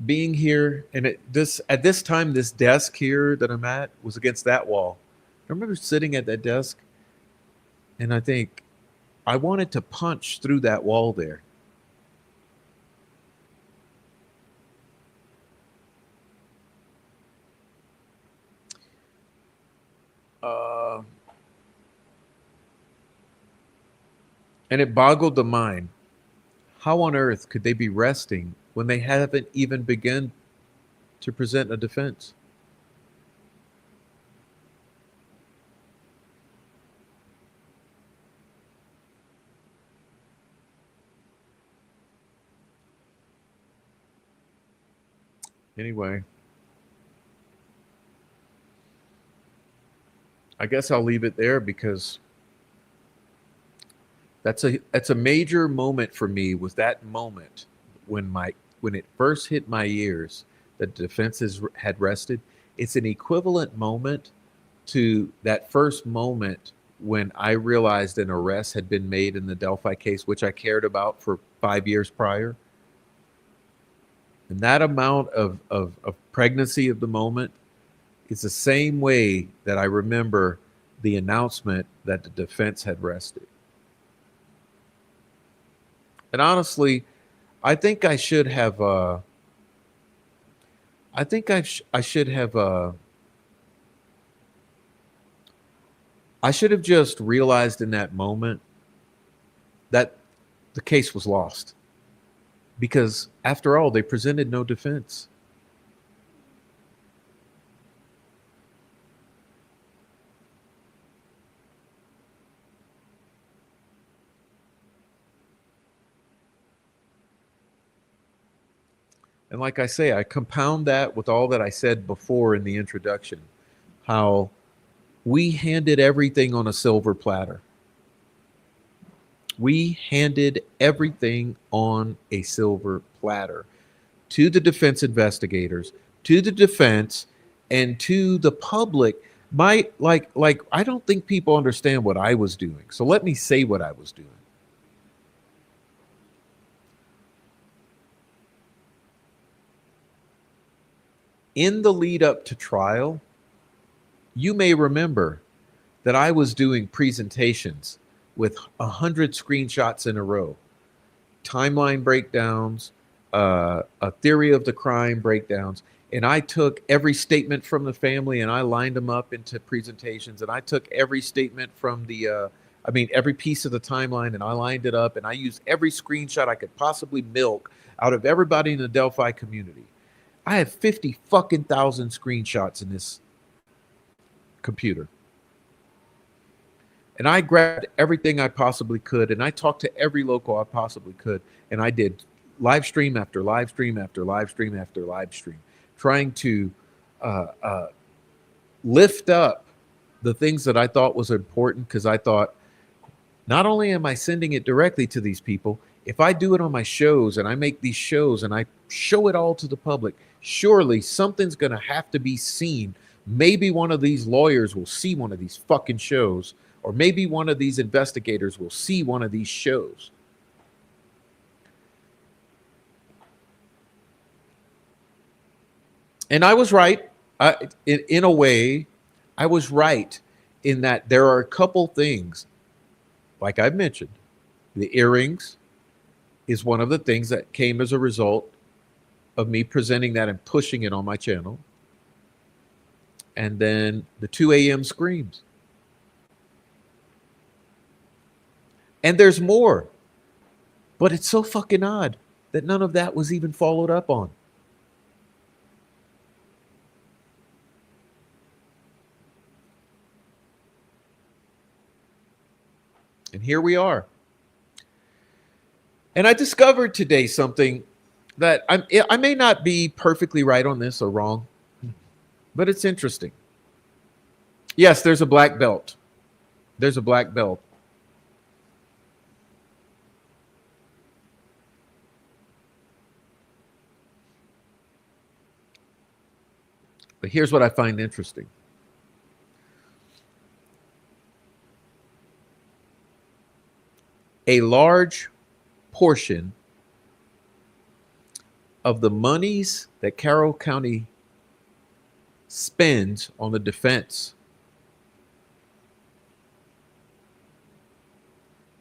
being here, and at this time, this desk here that I'm at was against that wall. I remember sitting at that desk, and I think I wanted to punch through that wall there. Uh, and it boggled the mind. How on earth could they be resting when they haven't even begun to present a defense? Anyway, I guess I'll leave it there because that's a major moment for me. Was that moment when when it first hit my ears that the defenses had rested, it's an equivalent moment to that first moment when I realized an arrest had been made in the Delphi case, which I cared about for 5 years prior. And that amount of pregnancy of the moment is the same way that I remember the announcement that the defense had rested. And honestly, I think I should have. I think I should have. I should have just realized in that moment that the case was lost, because after all, they presented no defense. And like I say, I compound that with all that I said before in the introduction, how we handed everything on a silver platter. We handed everything on a silver platter to the defense investigators, to the defense, and to the public. Like I don't think people understand what I was doing. So let me say what I was doing. In the lead up to trial, you may remember that I was doing presentations with 100 screenshots in a row, timeline breakdowns, a theory of the crime breakdowns. And I took every statement from the family and I lined them up into presentations. And I took every statement from every piece of the timeline and I lined it up. And I used every screenshot I could possibly milk out of everybody in the Delphi community. I have 50 fucking thousand screenshots in this computer. And I grabbed everything I possibly could, and I talked to every local I possibly could, and I did live stream after live stream after live stream after live stream, trying to lift up the things that I thought was important, because I thought, not only am I sending it directly to these people, if I do it on my shows and I make these shows and I show it all to the public, surely something's going to have to be seen. Maybe one of these lawyers will see one of these fucking shows, or maybe one of these investigators will see one of these shows. And I was right. In a way, I was right in that there are a couple things, like I've mentioned. The earrings is one of the things that came as a result of me presenting that and pushing it on my channel. And then the 2 a.m. screams. And there's more. But it's so fucking odd that none of that was even followed up on. And here we are. And I discovered today something that I may not be perfectly right on this or wrong, but it's interesting. Yes, there's a black belt. There's a black belt. But here's what I find interesting. A large portion of the monies that Carroll County spends on the defense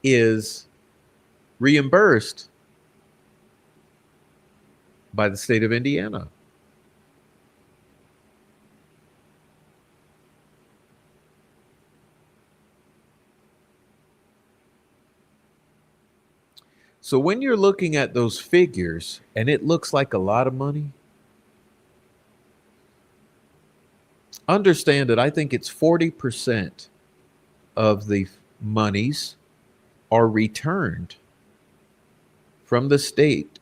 is reimbursed by the state of Indiana. So when you're looking at those figures and it looks like a lot of money, understand that I think it's 40% of the monies are returned from the state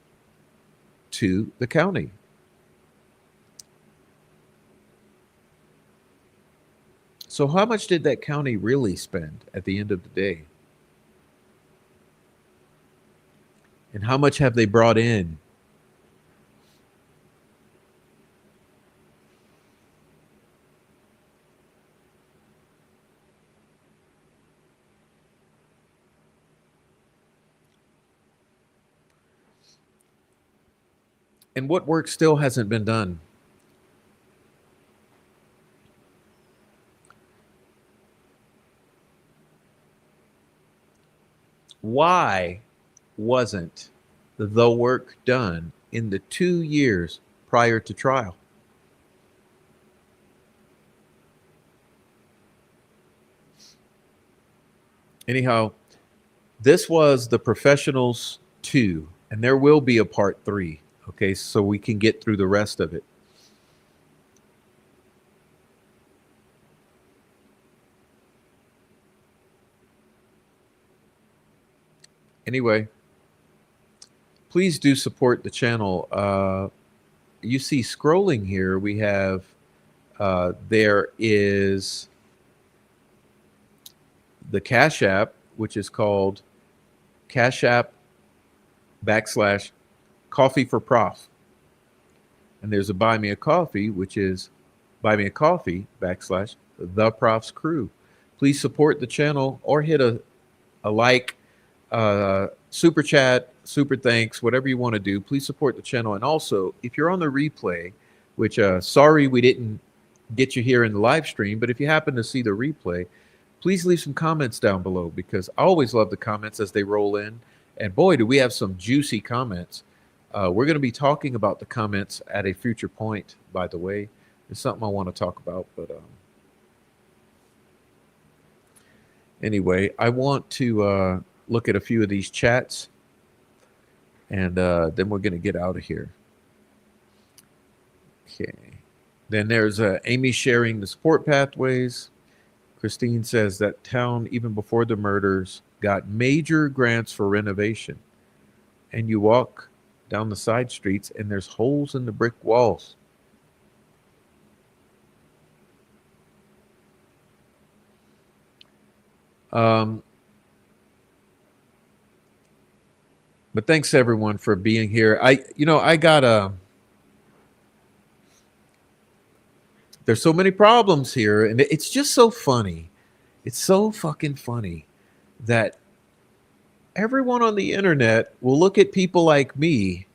to the county. So how much did that county really spend at the end of the day? And how much have they brought in And what work still hasn't been done? Why wasn't the work done in the 2 years prior to trial? Anyhow, this was the Professionals 2, and there will be a part 3, okay, so we can get through the rest of it. Anyway, please do support the channel. You see scrolling here, we have, there is the Cash App, which is called Cash App backslash Coffee for Prof. And there's a Buy Me a Coffee, which is Buy Me a Coffee backslash The Prof's Crew. Please support the channel or hit a like, super chat, super thanks, whatever you want to do. Please support the channel. And also, if you're on the replay, which sorry we didn't get you here in the live stream, but if you happen to see the replay, please leave some comments down below, because I always love the comments as they roll in. And boy, do we have some juicy comments. We're going to be talking about the comments at a future point, by the way. It's something I want to talk about, but anyway, I want to look at a few of these chats, and then we're going to get out of here. Okay. Then there's Amy sharing the support pathways. Christine says that town, even before the murders, got major grants for renovation. And you walk down the side streets and there's holes in the brick walls. But thanks everyone for being here. I got there's so many problems here, and it's just so funny. It's so fucking funny that everyone on the internet will look at people like me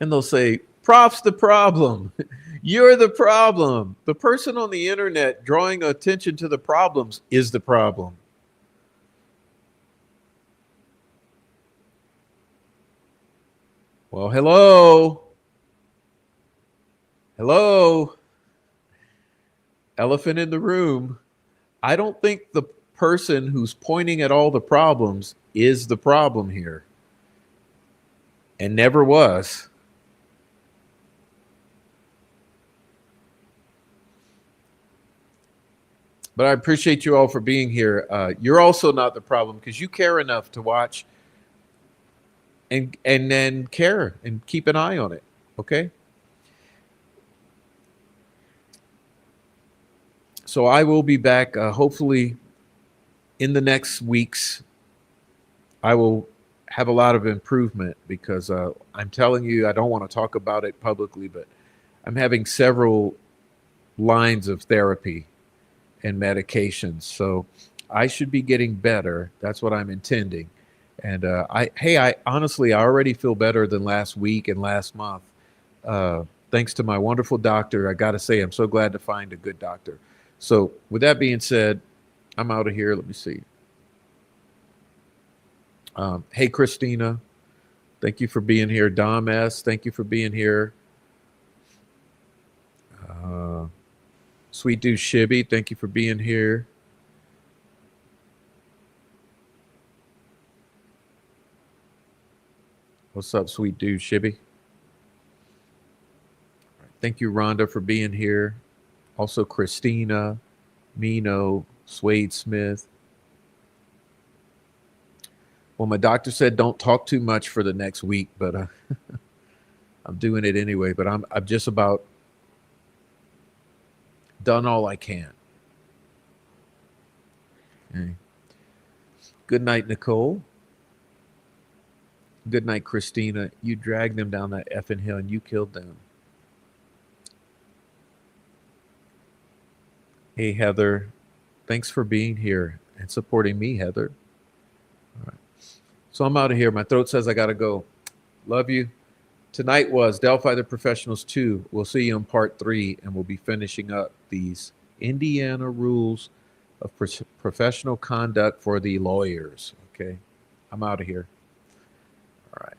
and they'll say, Prof's the problem. You're the problem. The person on the internet drawing attention to the problems is the problem. Well, hello. Hello. Elephant in the room. I don't think the person who's pointing at all the problems is the problem here, and never was. But I appreciate you all for being here. You're also not the problem, because you care enough to watch and then care and keep an eye on it. Okay. So I will be back. Hopefully, in the next weeks, I will have a lot of improvement, because I'm telling you, I don't want to talk about it publicly, but I'm having several lines of therapy and medications. So I should be getting better. That's what I'm intending. And I honestly, I already feel better than last week and last month. Thanks to my wonderful doctor. I got to say, I'm so glad to find a good doctor. So with that being said, I'm out of here. Let me see. Hey, Christina, thank you for being here. Dom S, thank you for being here. Sweet Dude Shibby, thank you for being here. What's up, Sweet Dude Shibby? Thank you, Rhonda, for being here. Also, Christina, Mino, Swade Smith. Well, my doctor said don't talk too much for the next week, but I'm doing it anyway. But I'm just about done all I can. Okay. Good night, Nicole. Good night, Christina. You dragged them down that effing hill and you killed them. Hey, Heather. Thanks for being here and supporting me, Heather. All right. So I'm out of here. My throat says I got to go. Love you. Tonight was Delphi the Professionals 2. We'll see you in part 3, and we'll be finishing up these Indiana rules of professional conduct for the lawyers. Okay. I'm out of here. All right.